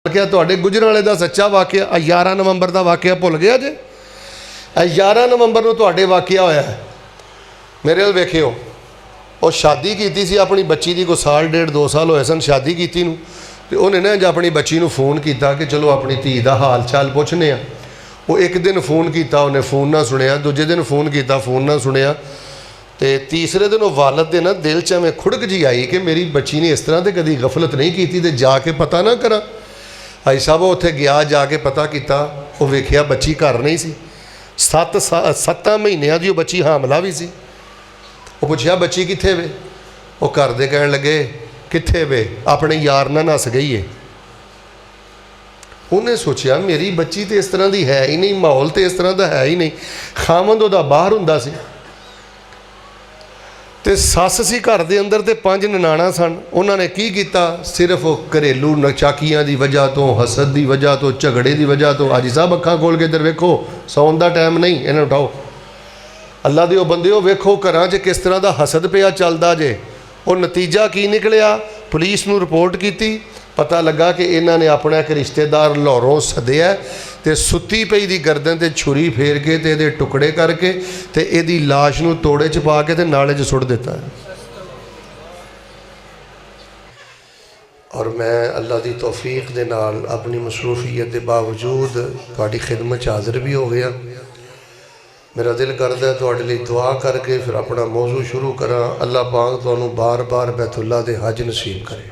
क्या तुहाडे गुजरावाले दा सच्चा वाकया 11 नवंबर का वाकया भुल गया जे? 11 नवंबर को तुहाडे वाकया होया है। मेरे वाल वेखियो, और शादी की सी अपनी बच्ची की, कोई साल डेढ़ 2 साल होए सन शादी की नूं, ते उन्हें ना अपनी बच्ची नूं फोन किया कि चलो अपनी धी का हाल चाल पुछने आ। वो एक दिन फोन किया, उन्हें फोन ना सुनिया, दूजे दिन फोन किया, फोन ना सुनिया, तो तीसरे दिन वालद के ना दिल च एवं खुड़क जी आई कि मेरी बच्ची ने इस तरह तो कभी गफलत नहीं की, तो जाके पता ना करा। भाई साहब उत्थे गया, जाके पता किया, वो वेखिया बच्ची घर नहीं सी। 7 महीनों की बच्ची हामला भी सी। वो पूछया बच्ची कित्थे वे? वो घर दे कहन लगे कित्थे वे, अपने यार नाल नस गई है। उन्हें सोचा मेरी बच्ची तो इस तरह की है ही नहीं, माहौल तो इस तरह का है ही नहीं। खामंद उहदा बाहर हुंदा सी ते सस सी घर के अंदर, तो 5 ननाणा सन। उन्होंने की किया, सिर्फ घरेलू नचाकियां की वजह तो, हसद की वजह तो, झगड़े की वजह तो। हाजी साहब अखा खोल के इधर वेखो, सौन का टाइम नहीं, इन्हें उठाओ। अल्लाह दे बंदे वेखो घर च किस तरह का हसद पिया चलता जे। और नतीजा की निकलिया, पुलिस नूं रिपोर्ट की, पता लगा कि इन्होंने अपना एक रिश्तेदार लाहौरों सद्या, तो सुती पई दी गर्दन ते छुरी फेर के ते इहदे टुकड़े करके ते इहदी लाश नूं तोड़े च पा के ते नाले च सुट दिता है। और मैं अल्लाह की तौफीक दे नाल अपनी मसरूफियत के बावजूद तुहाडी खिदमत च हाज़र भी हो गया। मेरा दिल करता है तुहाडे लई दुआ करके फिर अपना मौजू शुरू करा। अल्लाह पाक तुहानूं बार बार बैतुल्लाह दे हज नसीब करे।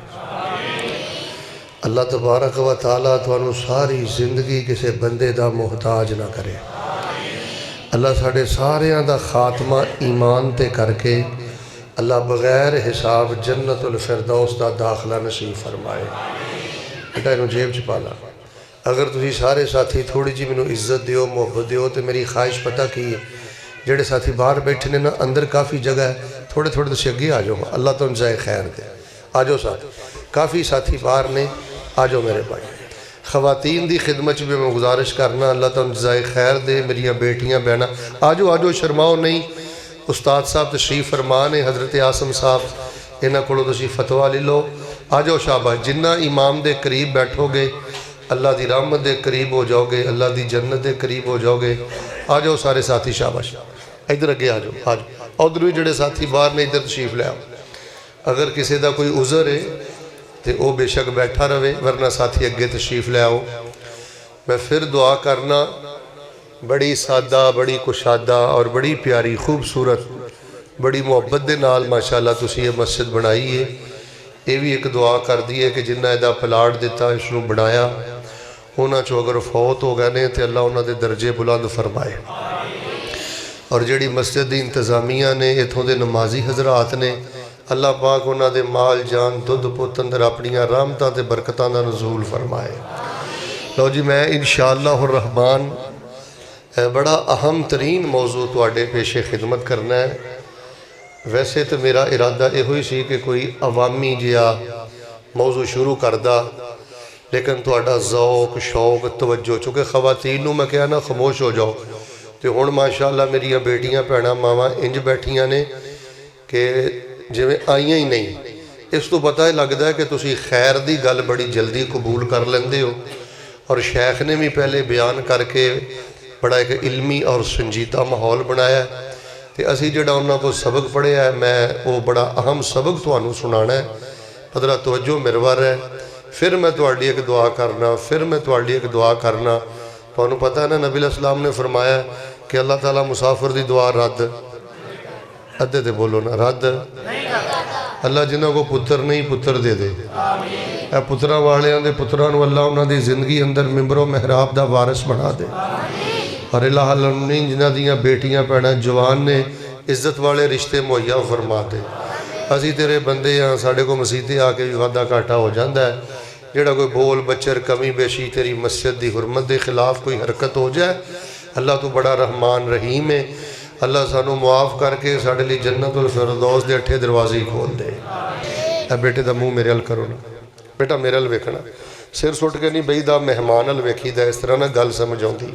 अल्लाह तबारक व तआला तुहानूं सारी जिंदगी किसी बंदे का मुहताज ना करे। अल्लाह साढ़े सारियां दा खात्मा ईमान ते करके अल्लाह बगैर हिसाब जन्नतुल फिरदौस दा दाखला नसीब फरमाए। बेटा इनू जेब च पा ला। अगर तुसीं सारे साथी थोड़ी जी मैनू इज्जत दिओ, मुहब्बत दिओ, तो मेरी ख्वाहिश पता की है, जेडे साथी बाहर बैठे ने ना, अंदर काफ़ी जगह है, थोड़े थोड़े तुसीं अगे आ जाओ। अल्लाह तुहानूं जाए खैर दे। आ जाओ साथ, काफ़ी साथी बाहर ने, आ जाओ मेरे भाई। खवातीन की खिदमत भी मैं गुजारिश करना, अल्लाह तुहानूं जाए खैर दे। मेरिया बेटियां बहना आ जाओ, शर्माओ नहीं। उस्ताद साहब तशरीफ फरमा ने, हज़रत आसम साहब, इन्हां कोलों तुसीं फतवा ले लो। आ जाओ शाबाश। जिन्ना इमाम के करीब बैठोगे अल्लाह की रहमत के करीब हो जाओगे, अल्लाह की जन्नत के करीब हो जाओगे। आ जाओ सारे साथी, शाबाश। इधर अगे आ जाओ, आ जाओ। उधर भी जोड़े साथी बाहर ने, इधर तशरीफ ले आओ। अगर किसी का कोई उज़र है तो वह बेशक बैठा रहे, वरना साथी अगे तशरीफ ले आओ। मैं फिर दुआ करना, बड़ी सादा, बड़ी कुशादा और बड़ी प्यारी खूबसूरत, बड़ी मुहब्बत के नाल माशाअल्लाह तुसीं ये मस्जिद बनाई है। ये भी एक दुआ कर दी है कि जिन्ना इहदा प्लाट दिता, इसनूं बनाया, उन्हां चों अगर फौत हो गए ने तो अल्लाह उन्हां दे दर्जे बुलंद फरमाए। और जिहड़ी मस्जिद की इंतजामिया ने, इत्थों के नमाजी हजरात ने, अल्लाह पाक उन्हां दे माल जान दुध पुत अंदर अपनियां रहमतां ते बरकतां दा नज़ूल फरमाए। लो जी, मैं इंशाअल्लाह रहमान बड़ा अहम तरीन मौजू तुहाडे पेशे खिदमत करना है। वैसे तो मेरा इरादा यो ही सी कि कोई अवामी जिहा मौजू शुरू करदा, लेकिन तुहाडा ज़ौक शौक तवज्जो, चूँकि खवातीन नूं मैं कहा ना खामोश हो जाओ, तो हुण माशाअल्लाह मेरिया बेटियां भैणां मावां इंज बैठियां ने कि जिवें आईयां ही नहीं। इस तो पता ही लगता है कि तुसीं खैर की गल बड़ी जल्दी कबूल कर लेंदे हो। और शेख ने भी पहले बयान करके बड़ा एक इल्मी और संजीदा माहौल बनाया। तो असी जिहड़ा उन्हां कोल सबक पढ़िया है, मैं वो बड़ा अहम सबक तुहानूं सुनाना है। पदरा तवज्जो मिरवर है। फिर मैं तुहाडी एक दुआ करना, फिर मैं तुहाडी एक दुआ करना। तुहानूं पता है ना, नबी अलैहिस्सलाम ने फरमाया कि अल्लाह ताला मुसाफिर की दुआ रद्द, अद्धे ते बोलो ना, रद्द अल्लाह जिन्हों को पुत्र नहीं पुत्र दे दे। पुत्रां वालियां दे पुत्रां नूं अल्लाह उन्हां दी जिंदगी अंदर मिंबरो महराब दा वारिस बना दे। और इलाह अलमीन जिन्हां दियां बेटियां भैणां जवान ने, इज्जत वाले रिश्ते मुहैया फरमा दे। असी तेरे बंदे हाँ, साढ़े को मसीते आके भी वादा घाटा हो जाता है। जोड़ा कोई बोल बच्चर कमी बेशी तेरी मस्जिद की हुरमत के खिलाफ कोई हरकत हो जाए, अल्लाह तू बड़ा रहमान रहीम है। अल्लाह सानू मुआफ़ करके साढ़े लिए जन्नतुल फिरदौस के 8 दरवाजे खोल दे। बेटे का मुँह मेरे अल करो ना, बेटा मेरे अल वेखना, सिर सुट के नहीं बहीदा, मेहमान अल वेखीदा। इस तरह ना गल समझ आती।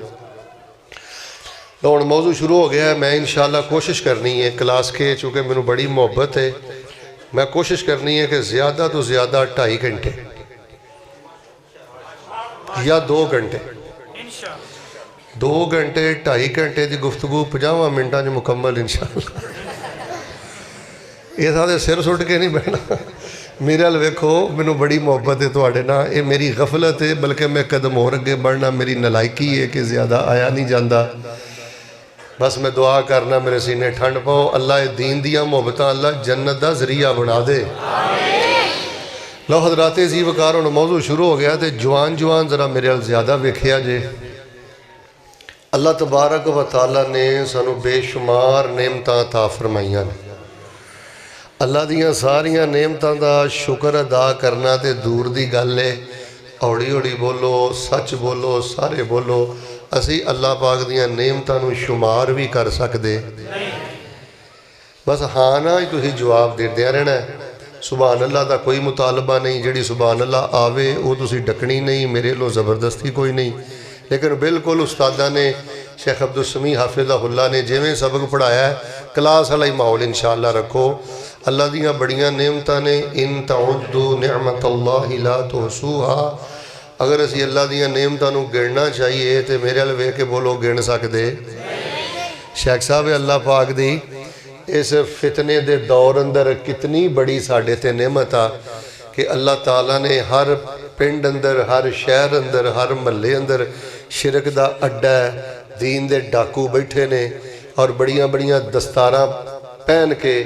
तो हुण मौजू शुरू हो गया है। मैं इंशाअल्लाह कोशिश करनी है क्लास के, चूँकि मैनू बड़ी मुहब्बत है, मैं कोशिश करनी है कि ज़्यादा तो ज़्यादा 2.5 घंटे या 2 घंटे 2 घंटे 2.5 घंटे की गुफ्तगू 50 मिनटां च मुकम्मल इंशाअल्लाह। ये सारे सिर सुट के नहीं बहना। मेरे वाल वेखो, मैनू बड़ी मुहब्बत है तुहाडे नाल। ये मेरी गफलत है, बल्कि मैं कदम होर अगे बढ़ना मेरी नलायकी है कि ज़्यादा आया नहीं जाता। बस मैं दुआ करना मेरे सीने ठंड पाओ। अल्लाह दीन दियाँ मुहब्बत अल्लाह जन्नत का जरिया बना दे। लो हजरात जी वकार हुण मौजू शुरू हो गया। तो जवान जवान जरा मेरे वाल ज़्यादा वेखिया जे। अल्लाह तबारक व तआला ने सानू बेशुमार नेमतां अता फरमाइयां ने। अल्लाह दियां सारियां नेमतां दा शुक्र अदा करना तो दूर की गल है। हौली हौली बोलो, सच बोलो, सारे बोलो। असी अल्लाह पाक दियां नेमतां नूं शुमार भी कर सकते। बस हाँ ना ही तुसीं जवाब देंदे रहना। सुभान अल्लाह का कोई मुतालबा नहीं, जिहड़ी सुभान अल्लाह आवे वो तुसीं डकनी नहीं, मेरे लो ज़बरदस्ती कोई नहीं। लेकिन बिल्कुल उस्तादा ने शेख अब्दुल समी हाफिज़हुल्लाह ने जिवें सबक पढ़ाया है, क्लास वाला ही माहौल इंशाअल्लाह रखो। अल्लाह दियां बड़ियां नेमतां ने। इन तउद्दू निअमतल्लाहि ला तुहसूहा। अगर असी अल्लाह दियां नेमतां नूं गिणना चाहिए तो मेरे वाल वेख के बोलो, गिण सकते? शेख साहब अल्लाह पाक दी इस फितने दे दौर अंदर कितनी बड़ी साडे ते नेमत आ कि अल्लाह ताला ने हर पिंड अंदर, हर शहर अंदर, हर महल्ले अंदर शिरक दा अड्डा है। दीन दे डाकू बैठे ने और बड़ियां बड़ियां दस्तारां पहन के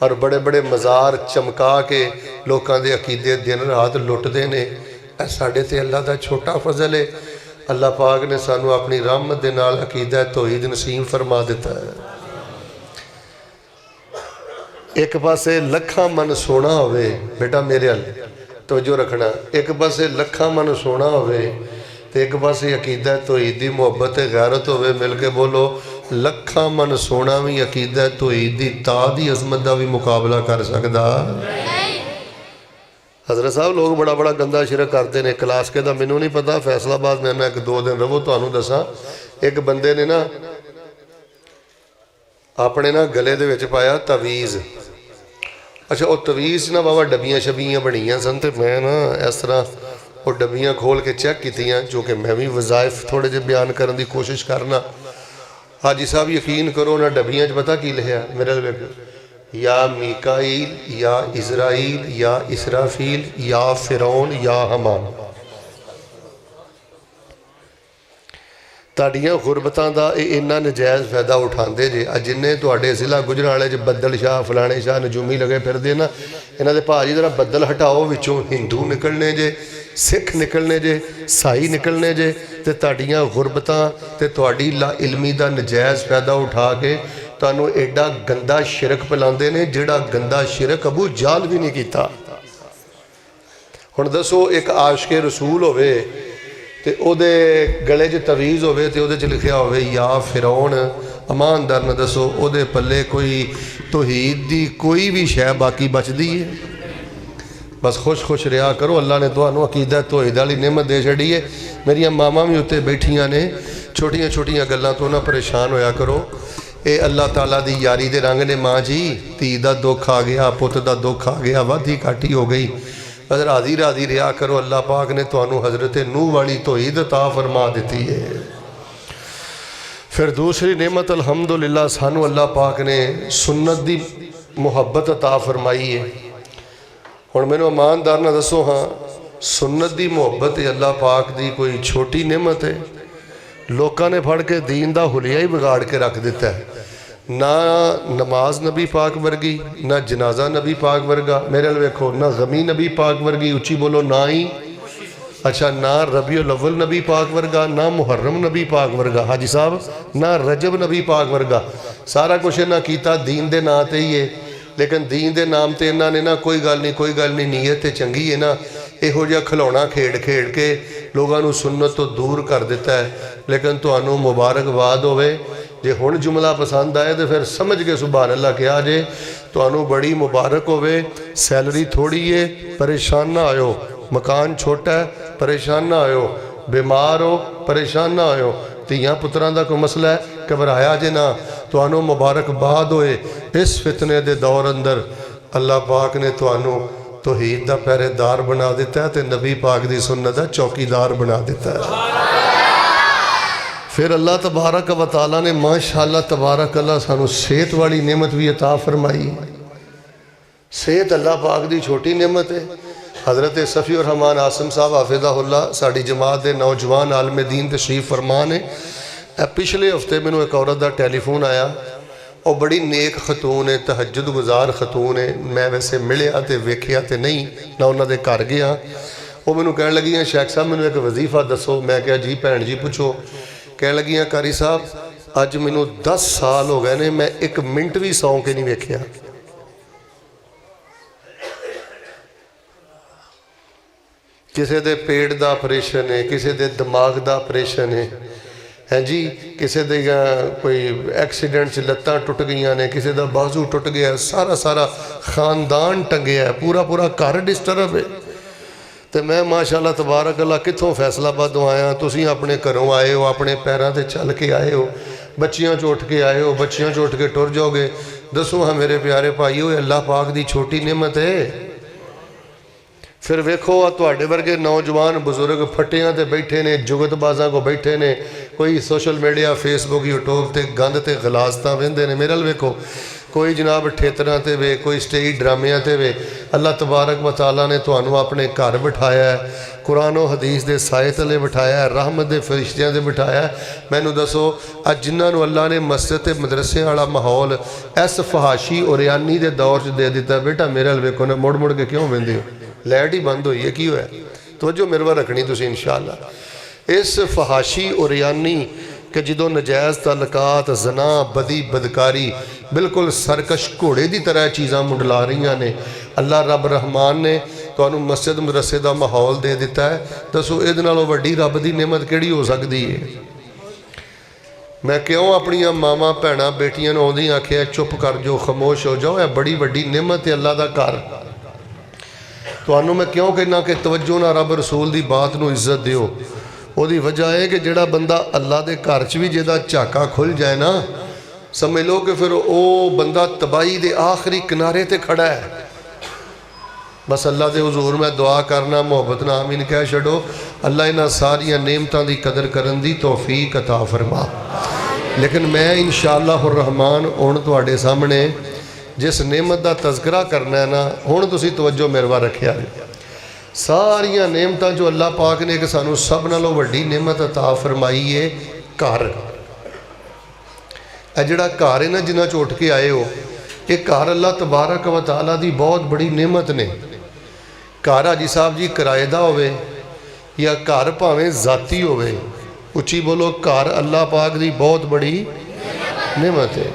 और बड़े बड़े मज़ार चमका के लोगों के अकीदे दिन रात लुटते ने। साढ़े ते अल्लाह का छोटा फजल है। अल्लाह पाक ने सानू अपनी रहमत दे नाल अकीदा तौहीद नसीब फरमा दिता है। एक पासे लखा मन सोना होवे, बेटा मेरे अल तवज्जो रखना। एक पासे लखा मन सोना होवे तो एक पासे अकीदा तौहीद दी मुहब्बत गैरत होवे। मिल के बोलो, लखा मन सोना भी अकीदा तौहीद दी ता दी अजमत का भी मुकाबला कर सकदा। हज़रत साहब लोग बड़ा बड़ा गंदा शिरक करते हैं। क्लास के मैनू नहीं पता, फैसलाबाद में ना 1-2 दिन रवो तो दसा। एक बंदे ने ना अपने ना गले दे विच पाया तवीज़। अच्छा, वो तवीज़ ना बाबा डब्बियां शब्बियां बनिया सन। तो मैं ना इस तरह वो डब्बियां खोल के चेक कीतियां, जो कि मैं भी वज़ाइफ थोड़े जे बयान करने की कोशिश करना। हाजी साहब यकीन करो, उन्हें डब्बियां पता की लिखा मेरे, या मीकाईल, या इज़राइल, या इसराफील, या फिरौन, या हमान। ताड़ियां गुरबतां दा इन्ना नजायज़ फायदा उठाते जे। जिन्हें तुहाडे ज़िला गुजराले च बदल शाह फलाने शाह नजूमी लगे फिरदे ना, इन्हां दे भाजी जरा बदल हटाओ, विचों हिंदू निकलने जे, सिख निकलने जे, साई निकलने जे। ते ताड़ियां गुरबतां ते तुहाडी ला इलमी दा नजायज़ फायदा उठा के तुहानूं एडा गंदा शिरक पिलांदे ने, जिहड़ा गंदा शिरक अबू जाल भी नहीं कीता। हुण दसो, एक आशिक़े रसूल होवे ते ओदे गले च तवीज़ होवे ते ओदे च लिखिया होवे या फिरौन। ईमानदार न दसो, ओदे पल्ले कोई तौहीद दी कोई भी शै बाकी बचदी है? बस खुश खुश रहा करो। अल्लाह ने तुहानूं अकीदा तौहीद वाली नेमत दे छड़ी है। मेरिया मामा भी उत्ते बैठियां ने, छोटियां छोटियां गल्लां तो ना परेशान होया करो। ये अल्लाह ताला दी यारी दे रंग ने। माँ जी, धी दा दुख आ गया, पुत दा दुख आ गया, वाधी घाटी हो गई, बस राजी राजी रहा करो। अल्लाह पाक ने तुहानूं हज़रत नूह वाली तौहीद अता फरमा दी है। फिर दूसरी नेमत अल्हम्दुलिल्लाह सानू अल्लाह पाक ने सुन्नत दी मुहब्बत अता फरमाई है। हुण मैनूं ईमानदार ना दसो, हाँ सुन्नत दी मुहब्बत अल्लाह पाक दी कोई छोटी नेमत है? लोगों ने फड़ के दीन दा हुलिया ही बिगाड़ के रख दिता है। ना नमाज नबी पाक वर्गी, ना जनाजा नबी पाक वर्गा। मेरे अल वेखो, ना गमी नबी पाक वर्गी, उच्ची बोलो ना ही। अच्छा, ना रबीउल अव्वल नबी पाक वर्गा, ना मुहर्रम नबी पाक वर्गा। हाजी साहब, ना रजब नबी पाक वर्गा। सारा कुछ इन्हां कीता दीन दे नाम ते ही है। लेकिन दीन दे नाम ते इन्हां ने ना कोई गल नहीं, नीयत ते चंगी है ना, इहो जिहा खिलौना खेड खेड के लोगों को सुन्नत तो दूर कर दिता है। लेकिन तुहानूं मुबारकबाद होवे जे हुण जुमला पसंद आए तो फिर समझ के सुभान अल्लाह कहा जे। तुहानूं बड़ी मुबारक होवे। सैलरी थोड़ी है, परेशान ना आयो। मकान छोटा है, परेशान ना आयो। बीमार हो, परेशान ना आयो। धियां पुत्रां दा कोई मसला है, घबराया जे ना। तुहानूं मुबारकबाद होए। इस फितने दे दौर अंदर अल्लाह पाक ने तुहानूं तौहीद दा पहरेदार बना दिता है, तो नबी पाक दी सुन्नत दा चौकीदार बना दिता है। फिर अल्लाह तबारक व तआला ने माशाअल्लाह तबारक अल्लाह सानू सेहत वाली नेमत भी अता फरमाई। सेहत अल्लाह पाक दी छोटी नेमत है। हज़रत सफ़ी और रहमान आसम साहब हाफिज़हुल्लाह साड़ी जमात के नौजवान आलम दीन तशरीफ फरमान है। पिछले हफ्ते मैनू एक औरत का टैलीफोन आया, और बड़ी नेक खतून है, तहज्जुद गुजार खतून है। मैं वैसे मिलिया तो वेखिया तो नहीं, ना उन्होंने घर गया। वो मैनू कह लगियाँ शेख साहब मैनू एक वजीफा दसो। मैं क्या जी भैन जी पूछो। कह लगियाँ कारी साहब अज मैनू 10 साल हो गए ने, मैं एक मिनट भी सौ के नहीं वेखिया। किसी के पेट का ऑपरेशन है, किसी के दिमाग का ऑपरेशन है जी, किसी के कोई एक्सीडेंट च लत्तां टुट गई ने, किसी का बाजू टुट गया, सारा सारा खानदान टंगिया, पूरा पूरा घर डिस्टर्ब है। तो मैं माशाअल्लाह तबारक अल्लाह कित्थों फैसलाबादों आया, तुसीं अपने घरों आए हो, अपने पैरों से चल के आए हो, बच्चियां चो उठ के आए हो, बच्चियां चो उठ के टुर जाओगे। दसो हाँ मेरे प्यारे भाईओ, अल्लाह पाक दी छोटी नेमत है। फिर वेखो तुहाडे वर्गे नौजवान बुजुर्ग फटियां ते बैठे ने, जुगतबाजा को बैठे ने, कोई सोशल मीडिया फेसबुक यूट्यूब ते गंद ते गलासतां वेंदे ने। मेरे अल वेखो कोई जनाब ठेतरां ते वे, कोई स्टेज ड्रामियां ते वे। अल्लाह तबारक व तआला ने तुहानू अपने घर बिठाया है, कुरान और हदीस के साए तले बिठाया है, रहमत के फरिश्तियां दे बिठाया है। मैनू दसो अज जिन्होंने अल्लाह ने मस्जिद ते मदरसे वाला माहौल इस फहाशी और यानी के दौर च दे दिता, बेटा मेरे अल वेखो ना मुड़ मुड़ के क्यों वेंदे हो, लाइट ही बंद हुई है, की होया? तवज्जो मेरे वाल रखनी तुसीं इंशाअल्लाह। इस फहाशी और यानी कि जो नजायज़ तलकात, जना, बदी बदकारी बिल्कुल सरकश घोड़े की तरह चीज़ां मुंडला रही ने। अल्लाह रब रहमान ने तुहानू मस्जिद मदरसे का माहौल दे दिता है। दसो इहदे नालों वड्डी रब की नेमत किहड़ी हो सकती है? मैं क्यों अपनियां मावां भैणां बेटियां नूं आउंदी आखिया चुप कर जाओ, खामोश हो जाओ, यह बड़ी वड्डी नेमत है अल्लाह का घर। तुहानू मैं क्यों कहना कि तवज्जो ना रब रसूल की बात नूं इज्जत दिओ। ਉਹਦੀ वजह है कि ਜਿਹੜਾ ਬੰਦਾ अल्लाह के घर च भी ਜਿਹਦਾ ਝਾਕਾ खुल जाए ना, समझ लो कि फिर वो बंदा तबाही के आखिरी किनारे ते खड़ा है। बस अल्लाह के हुजूर मैं दुआ करना, मुहब्बत ना आमीन कह छड़ो। अल्लाह इन्हां सारियां नेमतां दी कदर करन दी तौफीक अता फरमा। लेकिन मैं इंशाअल्लाह रहमान हुण तुहाडे सामने जिस नेमत का तज़किरा करना है ना, हुण तुसीं तवज्जो मेरे वाल रखिया। सारिया नेमतां जो अल्लाह पाक ने कि सानू सब नालों वड्डी नेमत अता फरमाई है घर। यह जिहड़ा घर है ना जिन्हां चो उठ के आए हो, ये घर अल्लाह तबारक व तआला दी बहुत बड़ी नेमत ने। घर हाजी साहब जी किराए दा होवे या घर भावें जाती होवे, उच्ची बोलो, घर अल्लाह पाक दी बहुत बड़ी नेमत है।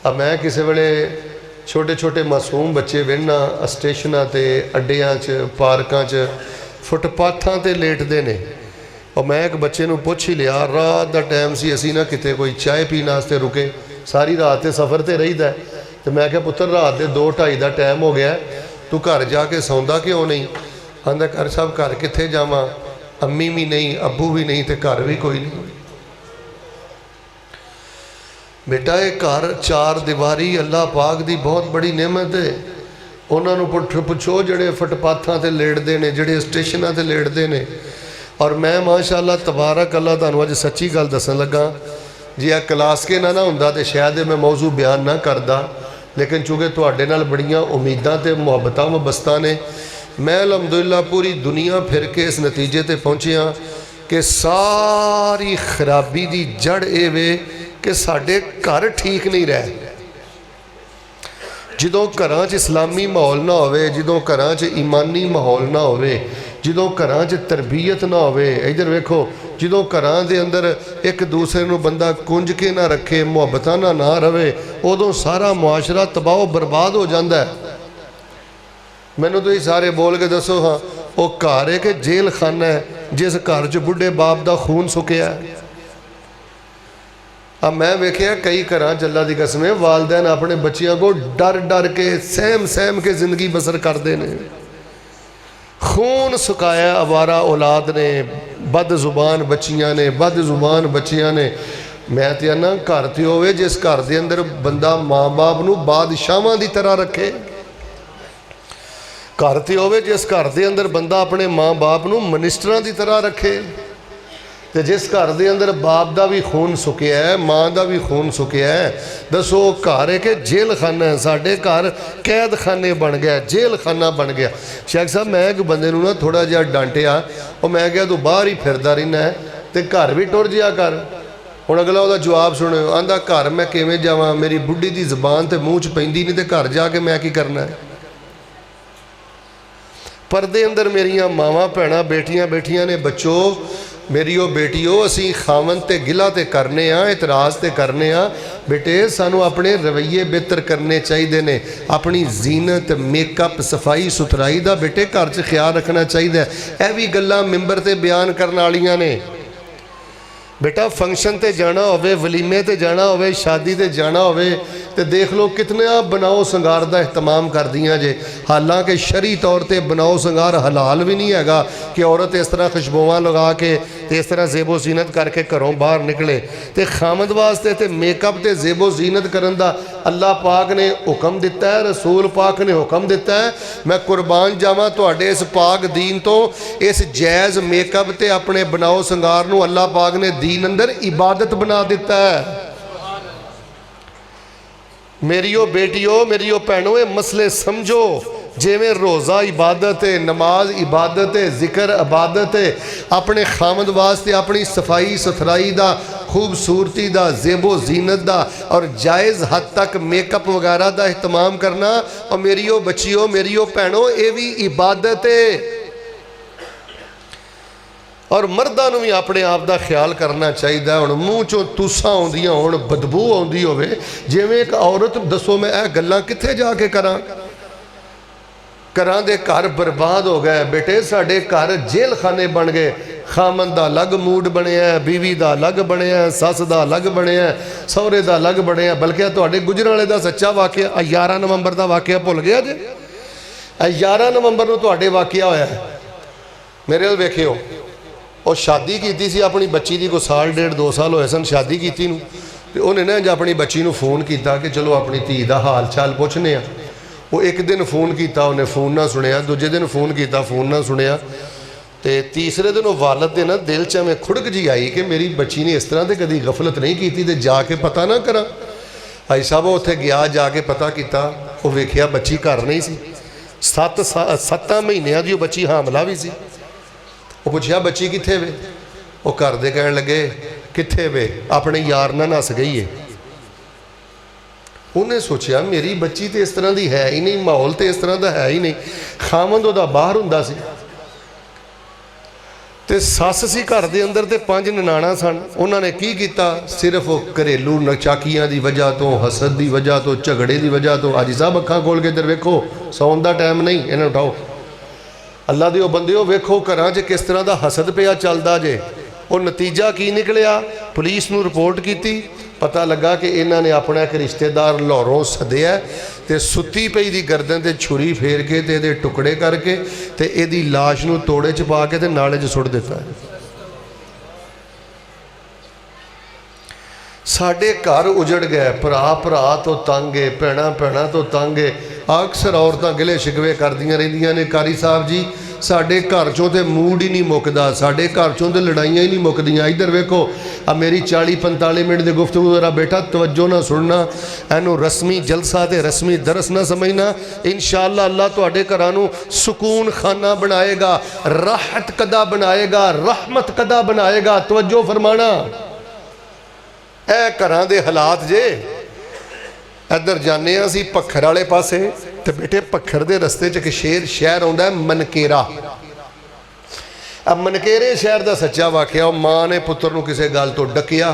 अब मैं किसी वेले छोटे छोटे मासूम बच्चे वेखना स्टेशनां ते, अड्डियां च, पार्कां च, फुटपाथां ते लेटदे ने। और मैं एक बच्चे नूं पुछ ही लिया, रात दा टाइम सी, असीं ना किते कोई चाय पीने वास्ते रुके, सारी रात ते सफ़र ते रहीदा है। तो मैं क्या पुत्तर रात के 2-2:30 का टाइम हो गया, तू घर जाके सौंदा क्यों नहीं? आंदा कर साहब घर कित्थे जावां, अम्मी भी नहीं, अब्बू भी नहीं, तो घर भी कोई नहीं। बेटा ये घर चार दीवारी अल्लाह पाक दी बहुत बड़ी नेमत है। उन्होंने पुछो जेड़े फुटपाथां ते लेटदे ने, जेड़े स्टेशनां ते लेटदे ने। और मैं माशाअल्लाह तबारक अल्लाह तुहानू अज सच्ची गल दसन लगा, जे आ क्लास के ना हुंदा तो शायद मैं मौजू बयान ना करदा, लेकिन चूँकि तुहाडे नाल बड़ियां उम्मीदां ते मुहब्बतां वबस्तां ने, मैं अलहमदुलिल्लाह पूरी दुनिया फिर के इस नतीजे ते पहुँचिया कि सारी खराबी दी जड़ ये वे कि साडे घर ठीक नहीं रहे। जदों घरां च इस्लामी माहौल ना होवे, जदों घरां च ईमानी माहौल ना होवे, जदों घरां च तरबीयत ना होवे, इधर वेखो जदों घरां दे अंदर एक दूसरे नूं बंदा कुंज के ना रखे, मुहब्बतां ना रवे, उदों सारा मुआशरा तबाह बर्बाद हो जाता है। मैनूं तुसीं सारे बोल के दसो हाँ वो घर है कि जेल खाना है जिस घर च बुढ़े बाप का खून सुकिया है। अब मैं वेख्या कई घर अल्लाह की कसम है वालदैन अपने बच्चियों को डर डर के सहम सहम के जिंदगी बसर करते हैं। खून सुकाया अवारा औलाद ने, बद जुबान बच्चियां ने, बद जुबान बच्चियां ने। मैं तो आना घर तो होवे जिस घर के अंदर बंदा माँ बाप नूं बादशाहां की तरह रखे। घर तो होवे जिस घर के अंदर बंदा अपने माँ बाप नूं मनिस्टरां की तरह रखे, तो जिस घर के अंदर बाप का भी खून सुकिया है, माँ का भी खून सुकिया है, दसो घर है कि जेल खाना है। साढ़े घर कैद खाने बन गया, जेल खाना बन गया। शेख साहब मैं एक बंदे नूं ना थोड़ा जिहा डांटिया, और मैं क्या तू बाहर ही फिरदा रहना है तो घर भी टुर जिया कर। हुण अगला उहदा जवाब सुनो, आंदा घर मैं किवें जावां, मेरी बुढ़ी की जबान तो मूँह च पैंदी नहीं, तो घर जाके मैं की करना है। परदे अंदर मेरिया मावां भैणां बेटियां बैठियां ने, बच्चों मेरियो बेटियो असी खावन ते गिला ते करने आ, इतराज़ ते करने आ, बेटे सानू अपने रवैये बेहतर करने चाहिए ने, अपनी जीनत मेकअप सफाई सुथराई का बेटे घर च ख्याल रखना चाहिए। यह भी गल्लां मिंबर ते बयान करने वालियां ने। बेटा फंक्शन ते जाना होवे, वलीमे ते जाना होवे, शादी ते जाना होवे, तो देख लो कितना बनाओ संगार का एहतमाम कर दियाँ जे। हालांकि शरी तौर पर बनाओ संगार हलाल भी नहीं हैगा कि औरत इस तरह खुशबुआं लगा के इस तरह जेबो जीनत करके घरों बाहर निकले। तो खामद वास्ते तो मेकअप ते जेबो जीनत करन दा अल्लाह पाक ने हुक्म दिता है, रसूल पाक ने हुक्म दिता है। मैं कुर्बान जावां तुहाडे इस पाक दीन तो, इस जायज़ मेकअप ते अपने बनाओ संगार नूं अल्लाह पाक ने दीन अंदर इबादत बना दिता है। मेरियो बेटियो मेरियो भैनों ये मसले समझो, जिमें रोज़ा इबादत है, नमाज इबादत है, जिक्र इबादत है, अपने खामद वास्ते अपनी सफाई सुथराई का, खूबसूरती का, जेबो जीनत का और जायज़ हद तक मेकअप वगैरह का एहतमाम करना, और मेरियो बच्चियों मेरियो भैनों ये भी इबादत है। और मर्दां नूं भी अपने आप का ख्याल करना चाहिए। हुण मूँह चों तुसां आउंदियां होण, बदबू आउंदी होवे, जिवें एक औरत, दसो मैं यह गल्लां कित्थे जाके करां? घरां दे घर बर्बाद हो गए बेटे, साडे घर जेल खाने बन गए। खामन दा अलग मूड बनया, बीवी दा अलग बनया, सस दा अलग बनया, सहुरे दा अलग बनया। बल्कि तुहाडे गुजराले दा सच्चा वाकया 11 नवंबर का वाकया भुल गया जे? 11 नवंबर नूं तुहाडे वाकया होया है। मेरे वल वेखियो, और शादी की सी अपनी बच्ची की, कोई साल डेढ़ 2 साल होए सन शादी की नूं, ते उन्हें ना जो अपनी बच्ची नूं फोन किया कि चलो अपनी धी का हाल चाल पुछने आ। वो एक दिन फोन किया, उन्हें फोन ना सुनिया, दूजे दिन फोन किया, फोन ना सुनिया, तो तीसरे दिन वालद के ना दिल च में खुड़क जी आई कि मेरी बच्ची ने इस तरह से कभी गफलत नहीं की थी, तो जाके पता ना करा। भाई साहब उत्थे गया, जाके पता किया, वो वेखिया बच्ची घर नहीं सी। 7 महीनों की बच्ची हामला भी सी। वो पूछया बच्ची कित्थे वे? वो घर दे कहन लगे कित्थे वे, अपने यार नाल नस गई है। उन्हें सोचा मेरी बच्ची तो इस तरह की है ही नहीं, माहौल तो इस तरह का है ही नहीं। खामद उहदा बाहर हुंदा सी ते सस सी घर के अंदर, तो 5 ननाणा सन। उन्होंने की किया, सिर्फ घरेलू नचाकियां की वजह तो, हसद की वजह तो, झगड़े की वजह तो। हाजी साहब अखां खोल के इधर वेखो, सौन का टाइम नहीं, इन्हें उठाओ। अल्लाह दे बंदिओ वेखो घरां च किस तरह का हसद पिया चलदा जे। और नतीजा की निकलिया, पुलिस नूं रिपोर्ट की, पता लगा कि इन्हों ने अपना एक रिश्तेदार लाहौरों सद्या, तो सुती पई दी गर्दन ते छुरी फेर के ते इहदे टुकड़े करके ते इहदी लाश नूं तोड़े च पा के ते नाले च सुट दिता है। साडे घर उजड़ गए, भरा भरा तो तंग है, भैणा भैणा तो तंग है। अक्सर औरतां गिले शिकवे करदियां रहिंदियां ने, कारी साहब जी साडे घर चों तो मूड ही नहीं मुकदा, साडे घर चों तो लड़ाइयां ही नहीं मुकदियां। इधर वेखो अब मेरी 40-45 मिनट की गुफ्तगू जरा बेटा तवज्जो ना सुनना, इनू रस्मी जलसा ते रस्मी दरस ना समझना। इंशाअल्लाह अल्लाह तुहाडे घरां नूं सुकून खाना बनाएगा, राहत कदा बनाएगा, रहमत कदा बनाएगा। तवज्जो फरमाना, ए घरां दे हालात जे। इधर जाने असी पत्थर वाले पासे, तो बेटे पत्थर के रस्ते च एक शहर आता है मनकेरा। अब मनकेरे शहर का सच्चा वाकया, माँ ने पुत्र नूं किसी गल तो डकिया,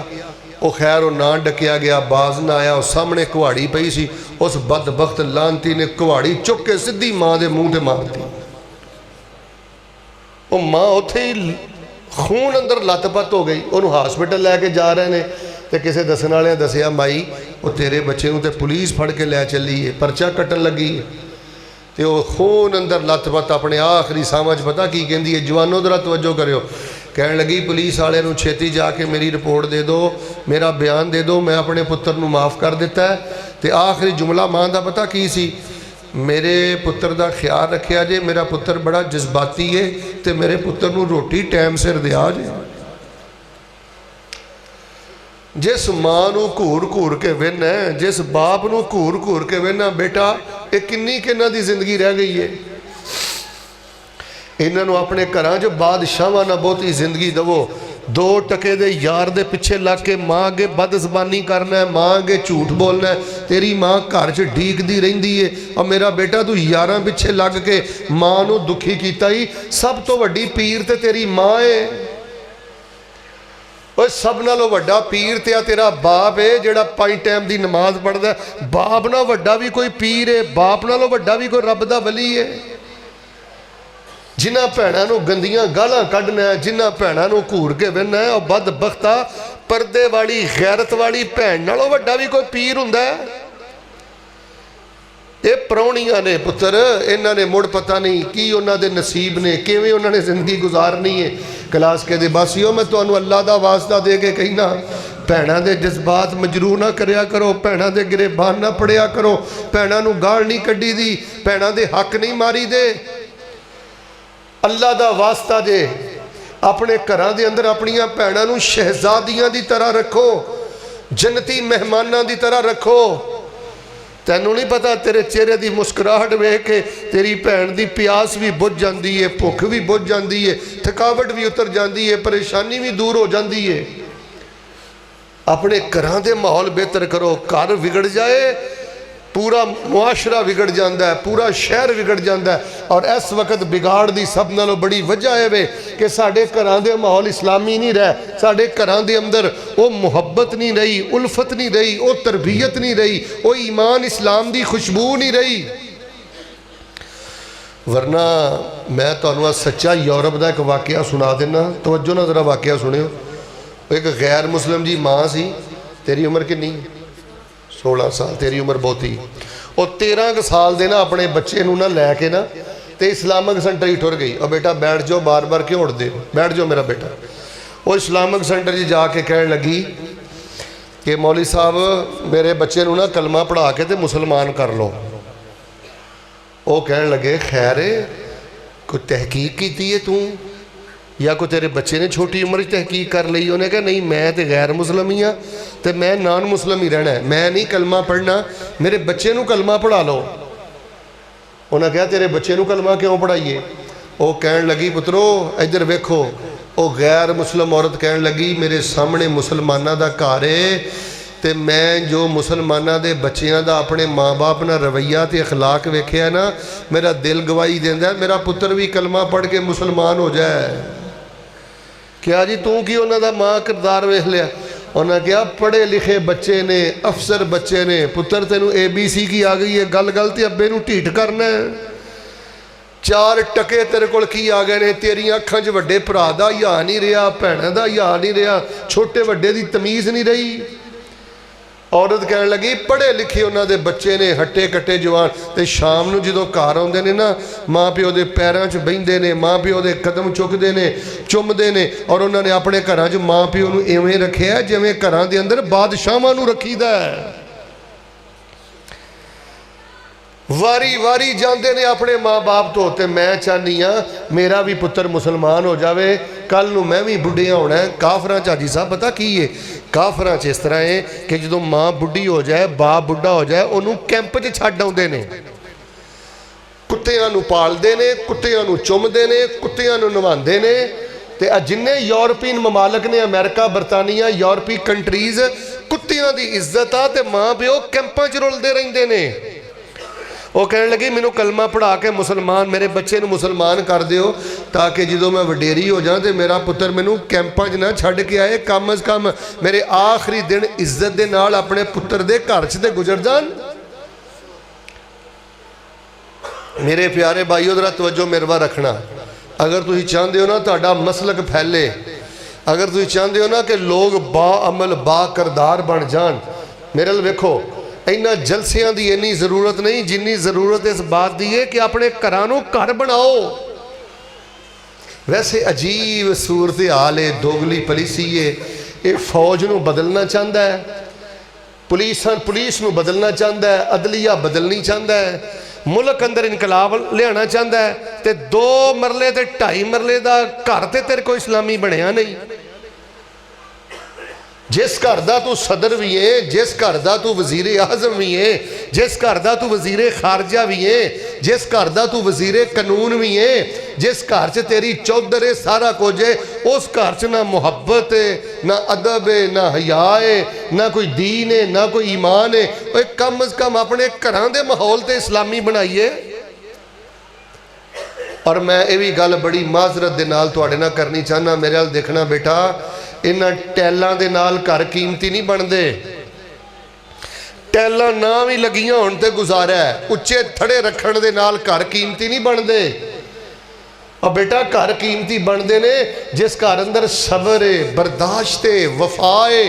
वो खैर वो ना डकिया गया, बाज ना आया। उस सामने कुहाड़ी पई सी, उस बदबख्त लानती ने कुहाड़ी चुक के सीधी माँ के मूँह से मारती। वो माँ उत्थे ही खून अंदर लतपत हो गई। उन्होंने हॉस्पिटल लैके जा रहे हैं, तो किसी दसन वाले दसिया माई वो तेरे बच्चे को तो पुलिस फड़ के लै चली है, परचा कट्टन लगी है। तो वह खून अंदर लतपत अपने आखिरी समझ पता की कहती है, जवानों जरा तवज्जो करो। कह लगी पुलिस वाले नूं छेती जाके मेरी रिपोर्ट दे दो, मेरा बयान दे दो, मैं अपने पुत्र नूं माफ़ कर दिता है। तो आखिरी जुमला मां का पता की सी मेरे पुत्र का ख्याल रखिया जे, मेरा पुत्र बड़ा जज्बाती है, तो मेरे पुत्र नूं रोटी टाइम सिर दिया जे। जिस माँ नूं घूर घूर के वेना, जिस बाप नूं घूर घूर के वेना, बेटा ये किन्नी कि इन्हां दी जिंदगी रह गई है। इन्हां नूं अपने घरां च बादशाहां नाल बहुती जिंदगी दवो। 2 टके दे यार दे पिछे लग के माँ अगे बद जबानी करना है, माँ अगे झूठ बोलना है। तेरी माँ घर च ढीकदी रहिंदी है, और मेरा बेटा तू यारां पिछे लग के माँ नूं दुखी कीता ही। सब तो वड्डी पीर ते तेरी माँ है। और सब नालों वड्डा पीर ते तेरा बाप है, जिहड़ा 5 टाइम की नमाज पढ़दा है। बाप नालों वड्डा भी कोई पीर है, बाप नालों वड्डा भी कोई रब दा वली है। जिन्हां भैणां नूं गंदियां गालां कढना है, जिन्हां भैणां नूं घूर के वेना है, और बदबख्ता परदे वाली गैरत वाली भैण नालों वड्डा भी कोई पीर हुंदा है। ये परौणियां ने पुत्र, इन्हां ने मुड़ पता नहीं की उन्हां दे नसीब ने, किवें उन्हां ने जिंदगी गुजारनी है। क्लास के दे बासियों, मैं तुहानूं अल्लाह दा वास्ता दे के कहना, भैणां दे जज्बात मजरू ना करया करो, भैणां दे गिरेबान ना पड़िया करो, भैणां नूं गाल नहीं कड्डी दी, भैणां दे हक नहीं मारी दे। अल्लाह दा वास्ता जे अपने घरां दे अंदर अपनियां भैणां नूं शहजादियां दी तरह रखो, जन्नती मेहमानां दी तरह रखो। तैनूं नहीं पता, तेरे चेहरे की मुस्कुराहट वेख के तेरी भैन की प्यास भी बुझ जाती है, भुख भी बुझ जाती है, थकावट भी उतर जाती है, परेशानी भी दूर हो जाती है। अपने घरां दे माहौल बेहतर करो। घर बिगड़ जाए पूरा मुआशरा बिगड़ जाता है, पूरा शहर बिगड़ जाता है। और इस वक्त बिगाड़ की सब नालों बड़ी वजह है वे कि साढ़े घरां दे माहौल इस्लामी नहीं रहा, साढ़े घरां दे अंदर वो मुहब्बत नहीं रही, उल्फत नहीं रही, वो तरबियत नहीं रही, वो ईमान इस्लाम की खुशबू नहीं रही। वरना मैं तुहानूं सच्चा यूरोप का एक वाकया सुना देना, तवज्जो ना जरा वाकया सुनियो। एक गैर मुस्लिम जी माँ सी, तेरी उम्र कितनी? 16 साल, तेरी उम्र बहुती। वो 13 साल दे ना अपने बच्चे नूं ना लैके ना तो इस्लामिक सेंटर ही टुर गई। और बेटा बैठ जाओ, बार बार क्यों उठते हो, बैठ जाओ मेरा बेटा। वो इस्लामिक सेंटर जाके कहने लगी कि मौली साहब मेरे बच्चे नूं ना कलमा पढ़ा के तो मुसलमान कर लो। वो कहने लगे खैर कोई तहकीक की है तू, या कोई तेरे बच्चे ने छोटी उम्र तहकीक कर ली? उन्हें कहा नहीं, मैं तो गैर मुस्लिम ही हाँ, तो मैं नॉन मुस्लिम ही रहना है, मैं नहीं कलमा पढ़ना, मेरे बच्चे नूं कलमा पढ़ा लो। उन्हें कहा तेरे बच्चे नूं कलमा क्यों पढ़ाइए? वो कहन लगी पुत्रो इधर वेखो। वो गैर मुस्लिम औरत कहन लगी मेरे सामने मुसलमानों का घर है, तो मैं जो मुसलमानों के बच्चों का अपने माँ बाप ना रवैया तो अखलाक वेख्या ना, मेरा दिल गवाही देंदा मेरा पुत्र भी कलमा पढ़ के मुसलमान हो जाए। क्या जी तू की उन्हों का माँ किरदार वेख लिया? उन्हें कहा पढ़े लिखे बच्चे ने, अफसर बच्चे ने, पुत्र तेनू ABC की आ गई है, गल गल तो अब्बे नूं ढीठ करना है। 4 टके तेरे कोल की आ गए ने, तेरिया अखां च वड्डे भरा दा हिया नहीं रहा, भैणां दा हिया नहीं रहा, छोटे वड्डे की तमीज़ नहीं रही। औरत कहने लगी पढ़े लिखे उन्होंने बच्चे ने, हट्टे कट्टे जवान, तो शाम को जो घर आते हैं ना, माँ प्यो के पैरों च बहिंदे ने, माँ प्यो के कदम चुकते हैं, चुमते हैं। और उन्होंने अपने घर च माँ प्यो को इवें रखे जिमें घर के अंदर बादशाहां नूं रखीदा है। वारी वारी जाते ने अपने माँ बाप तो, ते मैं चाहनी हाँ मेरा भी पुत्र मुसलमान हो जाए, कल नूं मैं भी बुढ़िया होना है। काफरां च हाजी साहब पता की है, काफरां च इस तरह है कि जो माँ बुढ़ी हो जाए, बाप बुढ़ा हो जाए, उन्होंने कैंप च छड्ड आउंदे ने, कुत्तियां नूं पालदे ने, कुत्तियां नूं चुमदे ने, कुत्तियां नूं नवांदे ने। ते जिन्ने यूरोपीयन ममालक ने, अमेरिका बरतानिया, यूरोपी कंट्रीज़, कुत्तियां दी इज्जत आ ते माँ प्यो कैंपां च रुलदे रहिंदे ने। वो कहने लगी मैनू कलमा पढ़ा के मुसलमान, मेरे बच्चे नूं मुसलमान कर दिओ, ताकि जो मैं वडेरी हो जाऊँ तो मेरा पुत्र मैनू कैंपां च ना छड्ड के आए, कम अज़ कम मेरे आखिरी दिन इज्जत दे नाल अपने पुत्र दे घर च ते गुजर जान। मेरे प्यारे भाईओ जरा तवज्जो मेरवा रखना, अगर तुसीं चाहते हो ना तुहाडा मसलक फैले, अगर तुसीं चाहते हो ना कि लोग बा अमल बा करदार बन जान, मेरे नाल वेखो इन्हां जलसियां दी इन्नी जरूरत नहीं जिन्नी जरूरत इस बात की है कि अपने घरां नूं घर बनाओ। वैसे अजीब सूरत हाल है, दोगली पॉलिसी है, ये फौज नूं बदलना चाहता है, पुलिस नूं बदलना चाहता है, अदलिया बदलनी चाहता है, मुल्क अंदर इनकलाब लियाना चाहता है तो 2 मरले ते 2.5 मरले का घर तो तेरे को इस्लामी बनया नहीं। जिस घर का तू सदर भी है, जिस घर का तू वजीर आजम भी है, जिस घर का तू वजीर खारजा भी है, जिस घर का तू वजीर कानून भी है, जिस घर च तेरी चौधर है, सारा कुछ है, उस घर च ना मुहब्बत है, ना अदब है, ना हया है, ना कोई दीन है, ना कोई ईमान है। कम अज कम अपने घरों के माहौल से इस्लामी बनाइए। और मैं ये भी गल बड़ी माजरत के नाल तुहाडे नाल करनी चाहना, मेरे वाल देखना बेटा, इन्हां टैलों के नाल घर कीमती नहीं बनते। टैलों ना भी लगियां होण ते गुजारा है, उच्चे थड़े रखण दे नाल घर कीमती नहीं बनते। और बेटा घर कीमती बनते ने जिस घर अंदर सबर है, बर्दाश्त है, वफा है,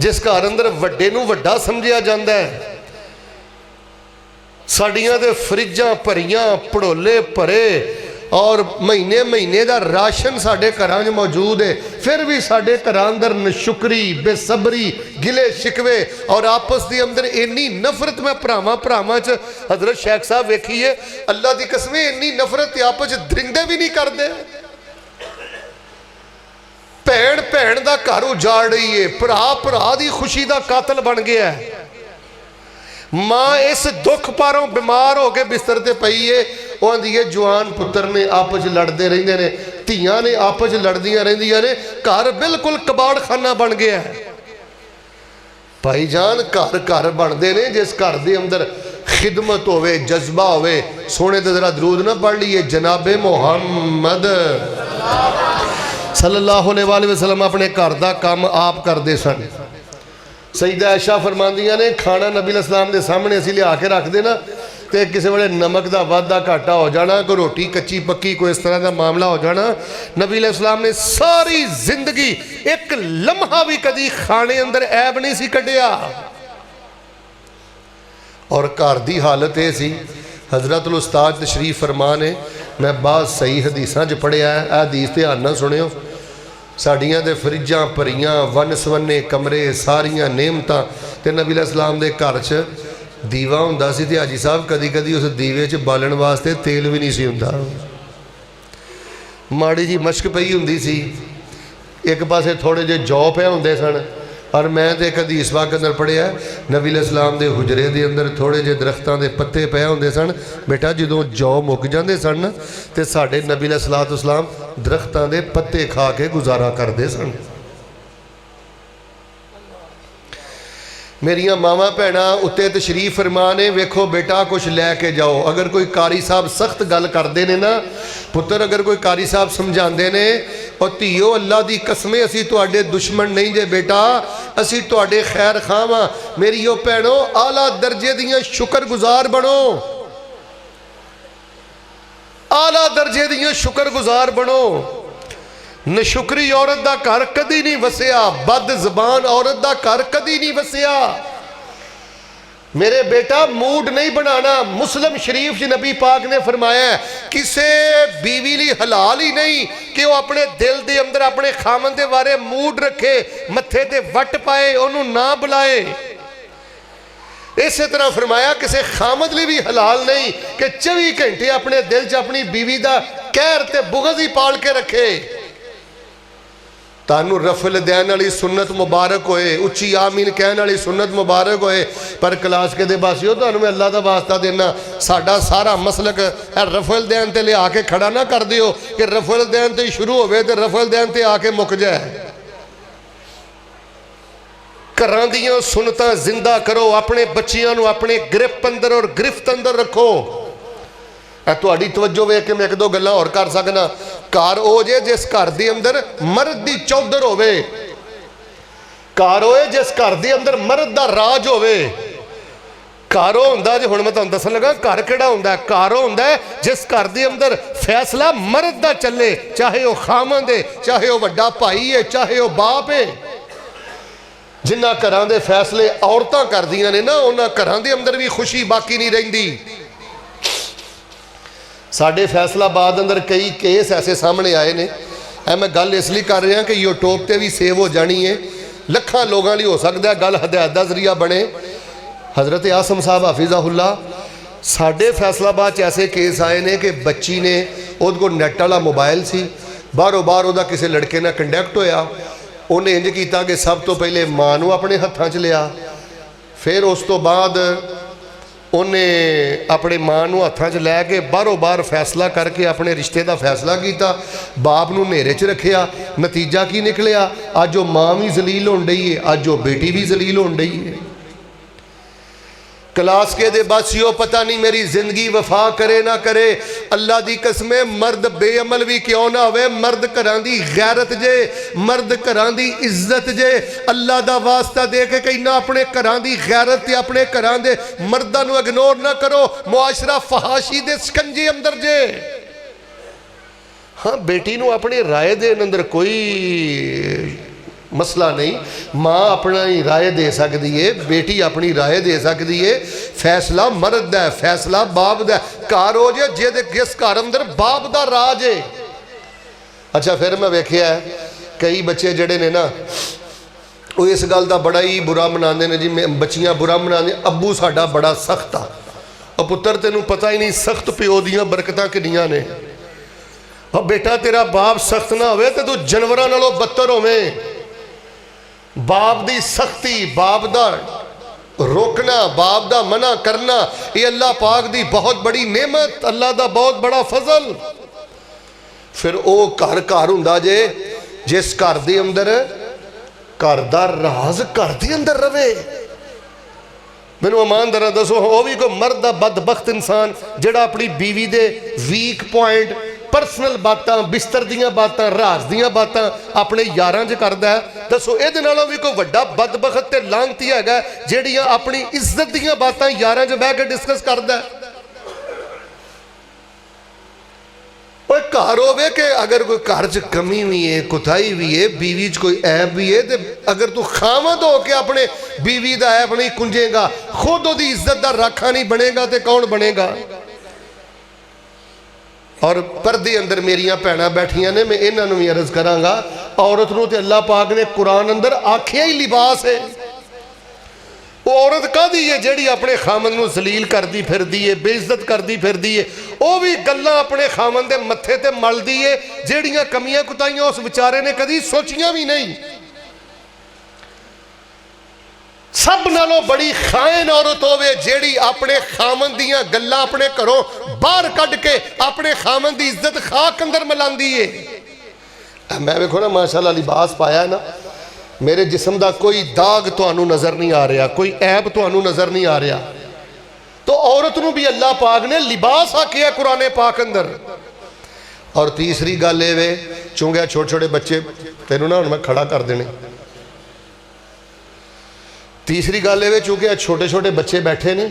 जिस घर अंदर वड्डे नूं वड्डा समझिया जाता है। साड़ियाँ दे फ्रिजां भरियां, पड़ोले भरे और महीने महीने का राशन साढ़े घरां च मौजूद है, फिर भी साढ़े घरां अंदर नशुकरी, बेसबरी, गिले शिकवे और आपस के अंदर इन्नी नफरत। मैं भरावां च हजरत शेख साहब वेखी है, अल्लाह की कसम इन्नी नफरत आपस च दरिंदे भी नहीं करते। भैन भैन का घर उजाड़ रही है, भरा भरा की खुशी का कातल बन गया है। मां इस दुख पारों बीमार होकर बिस्तर ते पई है, वो आंदी है जवान पुत्र ने आपस लड़ते रहंदे ने, धियां ने आपस लड़दियां रहिंदियां ने, घर बिल्कुल कबाड़ खाना बन गया है। भाई जान घर घर बनते ने जिस घर के अंदर खिदमत होवे, जज्बा होवे। सोने तो जरा दरूद ना पढ़ लीए, जनाबे मुहम्मद सल्लल्लाहु अलैहि वसल्लम अपने घर का काम आप करते सन। सईदा आयशा फरमांदियां ने, खाना नबी इस्लाम के सामने असीं लिया के रख देना तो किसी वेले नमक का वाधा घाटा हो जाना, कोई रोटी कच्ची पक्की कोई इस तरह का मामला हो जाना, नबी इस्लाम ने सारी जिंदगी एक लम्हा भी कभी खाने अंदर ऐब नहीं सी कढ़िया। और घर की हालत ये सी, हजरत उस्ताद तशरीफ फरमान है, मैं बाद सही हदीसां च पढ़िया है, हदीस ध्यान नाल सुनियो। साड़ियाँ दे फ्रिजां भरियां, वन सवन्ने कमरे, सारियां नेमतां, ते नबी इस्लाम दे घर च दीवा हुंदा सी ते हाजी साहब कदी कदी उस दीवे च बालन वास्ते तेल भी नहीं सी हुंदा, माड़ी जी मश्क पई हुंदी सी, एक पासे थोड़े जे जौ पे हुंदे सन। और मैं तो एक हदीस पाक अंदर पढ़िया, नबी इस्लाम के हुजरे के अंदर थोड़े जे दरख्तों के पत्ते पे होंदे सन। बेटा जो जौ मुक जाते सन तो साढ़े नबी इस्लाम दरख्तों के पत्ते खा के गुजारा करते सन। मेरिया मावां भैणां उत्ते तशरीफ फरमान है, वेखो बेटा कुछ लैके जाओ। अगर कोई कारी साहब सख्त गल करते हैं ना पुत्र, अगर कोई कारी साहब समझाते ने, और धीओ अल्लाह की कसमें असी तुहाडे दुश्मन नहीं जे बेटा, असी तुहाडे खैर खां वां। मेरियो भैणों आला दर्जे दियां शुक्रगुजार बनो, आला दर्जे दियां शुक्रगुजार बनो। नशुकरी औरत का घर कदी नहीं वसिया, बद जबान औरत का घर कदी नहीं वसिया। मेरे बेटा मूड नहीं बनाना। मुस्लिम शरीफ च नबी पाक ने फरमाया किसे बीवी ली हलाल ही नहीं कि वह अपने दिल के अंदर अपने खामन के बारे मूड रखे, मत्थे ते वट पाए, उन्होंने ना बुलाए। इस तरह फरमाया किसी खामद लिए भी हलाल नहीं कि 24 घंटे अपने दिल च अपनी बीवी का कहर ते बुग़ज़ ही पाल के रखे। तानू रफल दैन वाली सुन्नत मुबारक होए, उच्ची आमीन कहने वाली सुन्नत मुबारक होए। पर क्लास के दे बासियो तुहानू मैं अल्लाह का वास्ता देना, साडा सारा मसलक रफल दैन ते लिया के खड़ा ना कर दियो कि रफल दैन ते शुरू होवे ते रफल दैन ते आके मुक जाए। घरां दियां सुन्नतां जिंदा करो, अपने बच्चियां नू अपने गिरफ अंदर और गिरफ्त अंदर रखो। तुहाडी तवज्जो वेख के मैं एक दो गल्लां होर कर सकना। घर हो जे जिस घर के अंदर मर्द की चौधर होवे, घर होए जिस घर के अंदर मर्द का राज होवे। घर हुंदा जे हुण मैं तुहानूं दस्सण लगा घर किहड़ा हुंदा है, घर हुंदा है जिस घर के अंदर फैसला मर्द का चले, चाहे वह खामद है, चाहे वह वड्डा भाई है, चाहे वह बाप है। जिन्हां घरां दे फैसले औरतां करदियां ने ना, उन्हां घरां दे अंदर भी खुशी बाकी नहीं रहिंदी। साढ़े फैसलाबाद अंदर कई केस ऐसे सामने आए ने, मैं गल इसलिए कर रहा कि यूट्यूब पर भी सेव हो जानी है, लखां लोगों लिए हो सकता है गल हदायत का जरिया बने। हज़रत आसम साहब हाफिज़हुल्लाह साढ़े फैसलाबाद ऐसे केस आए ने कि बच्ची ने उहदे कोल नैट वाला मोबाइल सी, बाहरों बाहर उहदा किसी लड़के नाल कंडैक्ट होया, उन्हें इंज किया कि सब तो पहले मां नूं अपने हत्थां च लिया, फिर उस तो बाद उन्हें अपने मां नूं हत्थां च लैके बाहरों बाहर फैसला करके अपने रिश्ते का फैसला किया, बाप नूं नेरे च रखिया। नतीजा की निकलिया, अज वो मां भी जलील होण डई है, अज वो बेटी भी जलील होण डई है। क्लास के दे बस यो पता नहीं मेरी जिंदगी वफा करे ना करे। अल्लाह दी कसमे मर्द बेअमल भी क्यों ना होवे, मर्द घरां दी गैरत जे, मर्द घरां दी इज्जत जे। अल्लाह दा वास्ता दे के कहना अपने घरां दी गैरत ते अपने घरां दे मर्दां नूं इग्नोर ना करो, मुआशरा फहाशी दे शिकंजे अंदर जे। हाँ, बेटी नूं अपनी राय दे अंदर कोई मसला नहीं, माँ अपनी राय दे सकती है, बेटी अपनी राय दे सकती है। फैसला मर्द दा, फैसला बाप दा। घर हो जे जिस घर अंदर बाप दा राज है। अच्छा, फिर मैं वेख्या कई बच्चे जड़े ने ना वो इस गल का बड़ा ही बुरा मनाते हैं जी, बच्चियां बुरा मनाने, अब्बू साडा बड़ा सख्त आ। और पुत्र तेनू पता ही नहीं सख्त प्यो दियां बरकतां किन्नियां ने। और बेटा तेरा बाप सख्त ना होवे ते तू जानवरां नालों बदतर होवें। बाप दी सख्ती, बाप दा रोकना, बाप दा मना करना, ये अल्लाह पाक दी बहुत बड़ी नेमत, अल्लाह दा बहुत बड़ा फजल। फिर वो घर घर हुंदा जे जिस घर दे अंदर घर दा राज घर दे अंदर रवे। मैनू ईमानदार दसो, वो भी कोई मर्द दा बदबख्त इंसान जिहड़ा अपनी बीवी दे वीक पॉइंट, परसनल बातां, बिस्तर दियां बातां, राज दियां बातां अपने यारां च करदा है। दसो इहदे नालों भी कोई वड्डा बदबख्त ते लांगती हैगा जिहड़ियां अपनी इज्जत दियां बातां यारां च बैठ के डिस्कस करदा है। ओए घर होवे कि अगर कोई घर च कमी भी है, कुताही भी है, बीवी च कोई ऐब भी है, तो अगर तू खामद हो के अपने बीवी दा ऐब नहीं कुंजेगा, खुद ओदी इज्जत दा राखा नहीं बनेगा, तो कौन बनेगा। और पर्दे अंदर मेरियां भैणां बैठियां ने, मैं इन्हां नूं भी अर्ज करांगा, औरत नूं ते अल्लाह पाक ने कुरान अंदर आखिया ही लिबास है। वो औरत कादी है जिहड़ी अपने खामन नूं जलील करदी फिरदी है, बेइज्जत करदी फिरदी है। वो भी गल्लां अपने खामन दे मत्थे ते मलदी है जिहड़ियां कमियां कुताहियां उस बेचारे ने कदी सोचियां भी नहीं। सब नालों बड़ी खाइन औरत होवे जेड़ी अपने खामन दियां गल्लां अपने घरों बाहर कढ़ के अपने खामन दी इज्जत खाक अंदर मिलांदी है। मैं वेखो ना माशाअल्लाह लिबास पाया है ना, मेरे जिस्म का कोई दाग तुहानू नज़र नहीं आ रहा, कोई ऐब तुहानू नज़र नहीं आ रहा। तो औरत नूं भी अल्लाह पाक ने लिबास आखिया कुरान पाक अंदर। और तीसरी गल ये वे, चूंकि छोटे छोटे बच्चे तेनू ना हुण मैं खड़ा कर देने। तीसरी गल ये चूंकि छोटे छोटे बच्चे बैठे ने,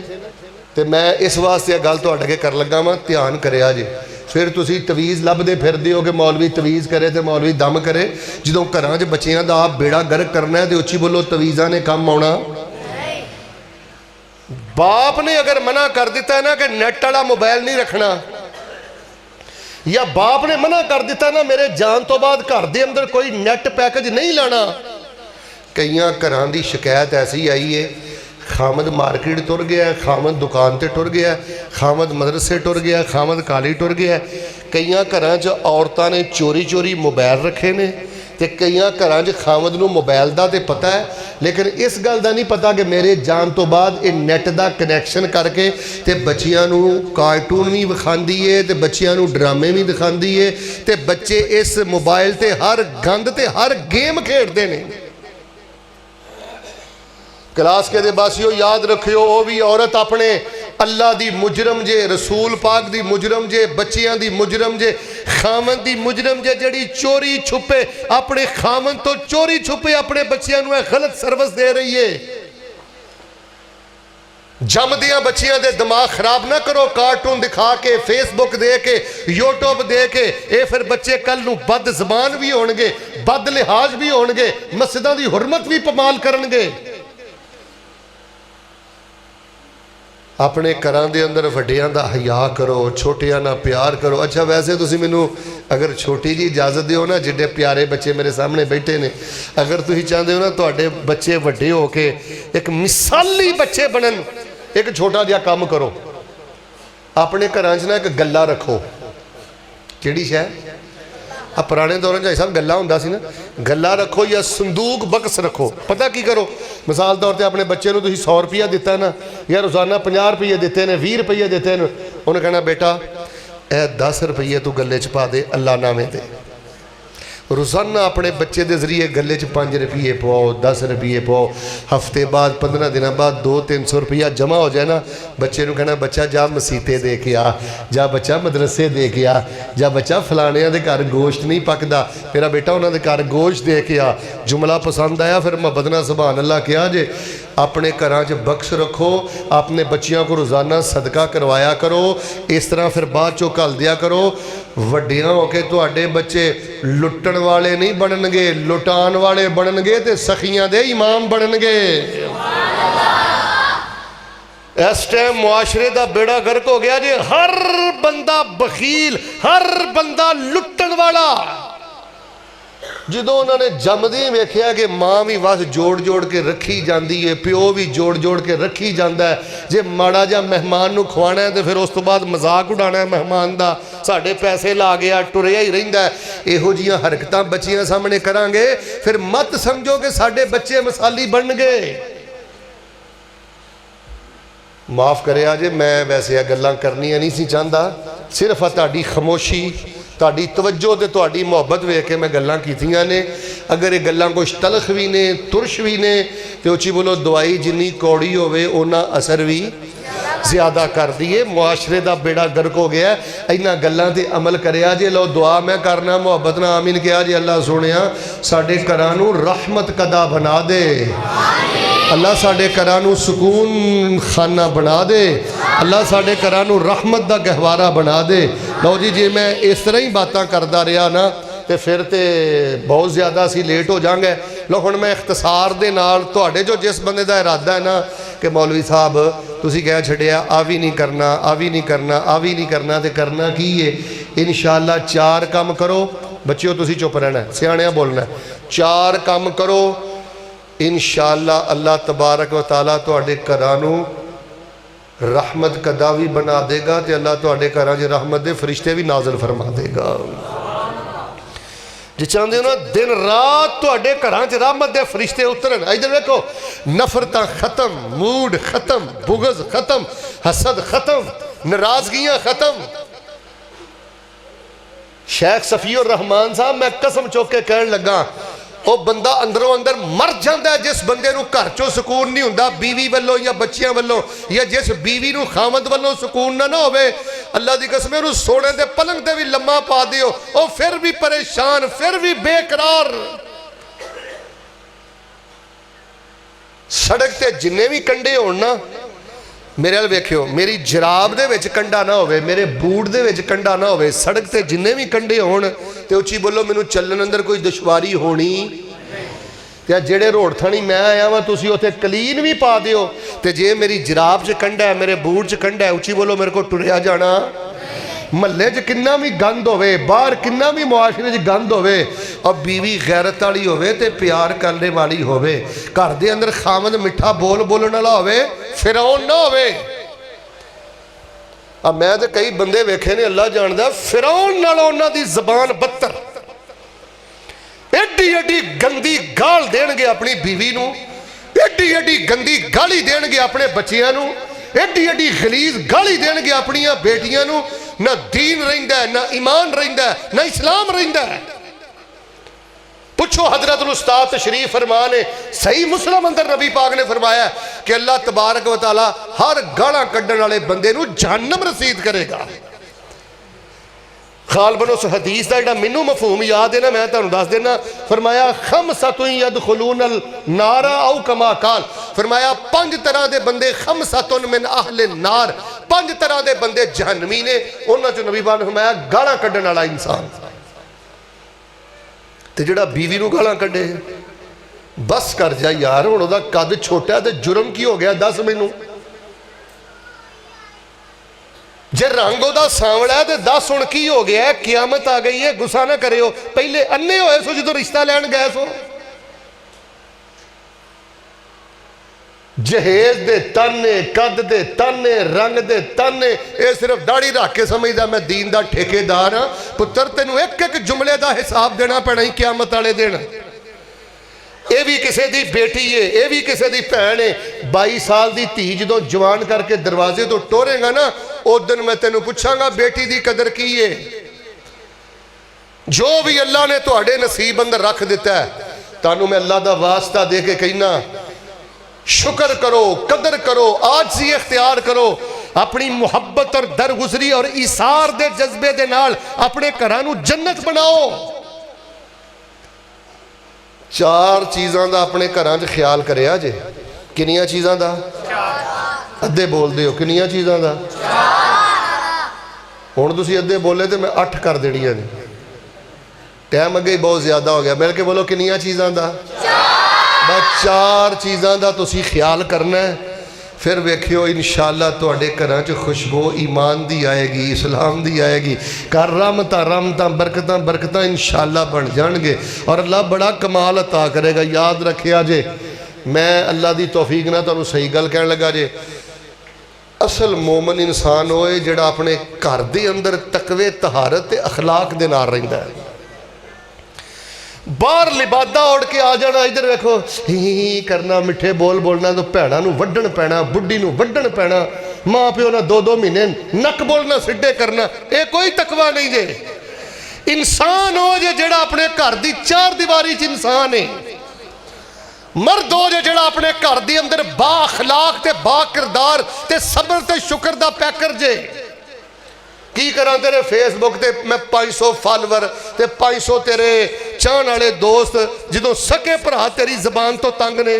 तो मैं इस वास्ते गल तुहाडे अगे कर लगा वां, ध्यान करिया जे। फिर तुसी तवीज़ लभदे फिरदे हो कि मौलवी तवीज़ करे तो मौलवी दम करे। जो घरां च बच्चियां दा आप बेड़ा गर्क करना है तो उच्ची बोलो तवीज़ां ने काम आउणा। बाप ने अगर मना कर दिता है ना कि नैट वाला मोबाइल नहीं रखना, या बाप ने मना कर दिता ना मेरे जान तो बाद घर दे अंदर कोई नैट पैकेज नहीं लाना। कई घरां दी शिकायत ऐसी आई है, खामद मार्केट तुर गया, खामद दुकान ते टुर गया, खामद मदरसे टुर गया, खामद कॉलेज टुर गया। कई घरां च औरतां ने चोरी चोरी मोबाइल रखे ने, तो कई घरां च खामद नूं मोबाइल दा ते पता है, लेकिन इस गल दा नहीं पता कि मेरे जान तो बाद ये नैट दा कनैक्शन करके ते बच्चियां नूं कार्टून भी विखांदी है, तो बच्चियां नूं ड्रामे भी दिखांदी है, तो बच्चे इस मोबाइल ते हर गंद ते हर गेम खेडदे ने। क्लास के दे बासियो याद रखियो, वो भी औरत अपने अल्लाह दी मुजरम जे, रसूल पाक दी मुजरम जे, बच्चियां दी मुजरम जे, खामन दी मुजरम जे, जड़ी चोरी छुपे अपने खामन तो चोरी छुपे अपने बच्चियां नूं गलत सर्विस दे रही है। जमदियां बच्चियां दे दिमाग खराब ना करो कार्टून दिखा के, फेसबुक दे के, यूट्यूब दे के। ये फिर बच्चे कल नूं बद जबान भी होणगे, बद लिहाज भी होणगे, मस्जिदां दी हुरमत भी पमाल करनगे। अपने घरां दे अंदर वड्डियां दा हया करो, छोटियां ना प्यार करो। अच्छा वैसे तुसी मैनू अगर छोटी जी इजाजत दिओ ना, जिड्डे प्यारे बच्चे मेरे सामने बैठे ने, अगर तुसी चाहते हो ना तुहाडे बच्चे वड्डे हो के एक मिसाली बच्चे बनन, एक छोटा जिहा काम करो। अपने घर च ना एक गल्ला रखो, किहड़ी शै आ पुराने दौर भाई साहब गल्ला हुंदा सी ना, गल्ला रखो या संदूक बक्स रखो। पता की करो, मिसाल तौर पर अपने बच्चे को 100 रुपया दिता ना, या रोज़ाना 50 रुपये दिते ने, 20 रुपये दिते ने, उन्हें कहना बेटा ए 10 रुपये तू गले च पा दे अल्लाह नामे ते। रोज़ाना अपने बच्चे के जरिए गले च 5 रुपये पवाओ, 10 रुपये पवाओ। हफ्ते बाद 15 दिन बाद 200-300 रुपया जमा हो जाए ना, बच्चे को कहना बच्चा जा मसीते दे के आ, जा बच्चा मदरसे दे के आ, जा बच्चा फलाणियां दे घर गोश्त नहीं पकदा, मेरा बेटा उन्होंने घर गोश्त दे के आ। जुमला पसंद आया फिर मुहब्बत नाल सुभान अल्लाह कहा जे। अपने घर च बख्श रखो, अपने बच्चियों को रोज़ाना सदका करवाया करो, इस तरह फिर बाद चो घल दिया करो। वड्डियां हो के तुहाडे बच्चे लुट्टण वाले नहीं बननगे, लुटान वाले बननगे ते सखियां दे इमाम बननगे। इस टाइम मुआशरे का बेड़ा गर्क हो गया जी, हर बंदा बखील, हर बंदा लुट्टण वाला। जो उन्होंने जमदी वेख्या कि माँ भी बस जोड़ जोड़ के रखी जाती है, प्यो भी जोड़ जोड़ के रखी जाता है, जे माड़ा जा मेहमान को खुआना है तो फिर उस तो बाद मजाक उड़ाना है मेहमान का, साढ़े पैसे ला गया टुरिया ही रहिंदा है। इहो जिहियां हरकतां बच्चियां सामने करांगे फिर मत समझो कि साढ़े बच्चे मसाली बन गए। माफ़ करिया जे, मैं वैसे गल्लां करनियां नहीं सी चाहता, सिर्फ तुहाडी खामोशी, तुहाडी तवज्जो ते तुहाडी मुहब्बत वेख के मैं गल्लां कीतियां ने। अगर ये गल्लां कुछ तलख भी ने, तुरश भी ने, तो उची बोलो दवाई जिन्नी कौड़ी होवे उन्ना असर भी ज़्यादा कर दिए। मुआशरे का बेड़ा गर्क हो गया, इन्हां गल्लां ते अमल करिया जे। लो दुआ मैं करना, मुहब्बत नाल आमीन कहा जे। अल्लाह सोहणिया साडे घरां नूं रहमत कदा बना दे, अल्लाह साडे घरां नूं सुकून खाना बना दे, अल्लाह साडे घरां नूं रहमत दा गहवारा बना दे। लो जी, जे मैं इस तरह ही बातें करता रहा ना तो फिर तो बहुत ज़्यादा असी लेट हो जाएंगे। लो हुण मैं इख्तसार दे नाल तुहाडे जो जिस बंदे का इरादा है ना कि मौलवी साहब तुसीं कह छड्डिया आ भी नहीं करना, आ भी नहीं करना, आ भी नहीं करना, तो करना की है? इंशाअल्लाह 4 काम करो। बच्चिओ तुसीं चुप रहना, सियाणियां बोलना। 4 काम करो, इंशाअल्लाह अल्लाह तबारक व तआला तुहाडे घरां नूं रहमत कदा भी बना देगा, तो अल्लाह तुहाडे घरां च रहमत दे फरिश्ते भी नाज़िल फरमा देगा। जे चाहते हो ना दिन रात तुहाडे घरां च रहमत दे फरिश्ते उतरन। इधर देखो, नफरतां खत्म, मूड खत्म, बुगज खत्म, हसद खत्म, नाराजगियां खत्म। शेख सफीउर रहमान साहब, मैं कसम चुक के कहन लगा, वो बंदा अंदरों अंदर मर जाता है जिस बंदे नूं घर चों सुकून नहीं हुंदा, बीवी वालों या बच्चियां वालों, या जिस बीवी नूं खामद वालों सुकून ना होवे। अल्लाह दी कसम, उहनूं सोने दे पलंग ते भी लम्मा पा दिओ, वो फिर भी परेशान, फिर भी बेकरार। सड़क ते जिन्ने भी कंडे होण ना, मेरे वाल वेखियो, मेरी जराब दे विच कंडा ना होवे, मेरे बूट दे विच कंडा ना होवे, सड़क ते जिन्ने भी कंडे होण ते उची बोलो मैनूं चलण अंदर कोई दुश्वारी होनी। ते जेड़े रोड थणी मैं आया वां तुसीं उत्थे कलीन भी पा दिओ, ते जे मेरी जराब च कंडा है, मेरे बूट च कंडा है, उची बोलो मेरे को टुरिया जाना। महल्ले च किन्ना भी गंद होवे, बाहर किन्ना भी मुआशरे च गंद होवे, और बीवी गैरत वाली होवे ते प्यार करने वाली होवे, घर दे अंदर खामद मिठा बोल बोलने वाला होवे, फिरौन ना होवे। अब मैं तो कई बंदे वेखे ने, अल्लाह जानदा, फिरौन नालों उन्हां दी ज़बान बदतर। एडी एडी गंदी गाल देणगे अपनी बीवी नूं, एडी एडी गंदी गाली देणगे अपने बच्चियां नूं, एडी एडी गलीज गाली देणगे अपनियां बेटियां नूं। ना दीन रहिंदा है, ना ईमान रहिंदा है, ना इस्लाम रहिंदा है। पुछो हजरत उस्ताद तशरीफ फरमा ने, सही मुस्लिम अंदर नबी पाक ने फरमाया कि अल्लाह तबारक व तआला हर गालां कड्डण वाले बंदे नूं जहन्नम रसीद करेगा। खालबन उस हदीस का जो मैनू मफहूम याद है ना, मैं तुहानूं दस देना। फरमाया खमसतुन यदखुलूनल नारा औ कमा काल, फरमाया 5 तरह के बंदे, खमसतुन मिन अहले नार, 5 तरह के बंदे जहन्नमी ने। उन्हां चों नबी पाक ने फरमाया गालां कड्डण वाला इंसान। ते जिहड़ा बीवी नूं गालां कड्डे, बस कर जा यार, हुण उहदा कद छोटा ते जुर्म की हो गया दस मैनूं। जे रंग उहदा सांवला है तो दस हुण की हो गया, कियामत आ गई है। गुस्सा ना करियो, पहले अन्ने होए सो जो रिश्ता लैन गए सो। जहेज दे ताने, कद दे ताने, रंग दे ताने, ये सिर्फ दाढ़ी रख के समझदा मैं दीन दा ठेकेदार हाँ। पुत्र तेनू एक एक जुमले का हिसाब देना पैना ही क्यामत वाले दिन। ये भी किसी की बेटी है, ये भी किसी की भैन है। 22 साल की धी जो जवान करके दरवाजे तो टोरेगा ना, उस दिन मैं तेनू पूछांगा बेटी की कदर की है। जो भी अल्लाह ने तुहाडे नसीब अंदर रख दिता है, तानू मैं अल्लाह का वास्ता दे के कहना शुक्र करो, कदर करो, आजी इख्तियार करो। अपनी मुहब्बत और दरगुजरी और इसार दे जज्बे दे नाल अपने घरां नू जन्नत बनाओ। 4 चीज़ों का अपने घरां च ख्याल करिया जे। किनियां चीज़ों का? अद्धे बोलते हो किनियां चीज़ों का? हुण तुसीं अद्धे बोले तो मैं 8 कर देनियां ने। टाइम अगे बहुत ज़्यादा हो गया। मिल के बोलो किनियां चीज़ों का? बस 4 चीज़ों का तुसीं ख्याल करना है। फिर वेखियो इंशाअल्लाह तुहाडे घरां च खुशबू ईमान दी आएगी, इस्लाम दी आएगी। कर रहमतां बरकतां बरकतां इंशाअल्लाह बन जाणगे और अल्लाह बड़ा कमाल अता करेगा। याद रखिया जे, मैं अल्लाह की तौफीक ना तुहानूं सही गल कहण लगा जे। असल मोमन इंसान होए जिहड़ा अपने घर दे अंदर तकवे तहारत ते अखलाक दे नाल रहिंदा है। बाहर लिबादा उड़ के आ जाना, इधर वेखो ही करना, मिठे बोल बोलना, तो भैणों नूं वड्ढण पैना, बुढ़ी नूं वड्ढण पैना, माँ प्यो ना 2-2 महीने नक बोलना सिद्धे करना, ये कोई तकवा नहीं जे। इंसान हो जे जिहड़ा अपने घर की 4 दीवारी च इंसान है। मर्द हो जे जिहड़ा अपने घर के अंदर बा अखलाक ते बा किरदार ते सबर ते शुक्र दा पैकर जे। की करा तेरे फेसबुक ते मैं 500 फॉलोवर ते 500 तेरे चाहने वाले दोस्त, जो सके भरा तेरी जबान तो तंग ने।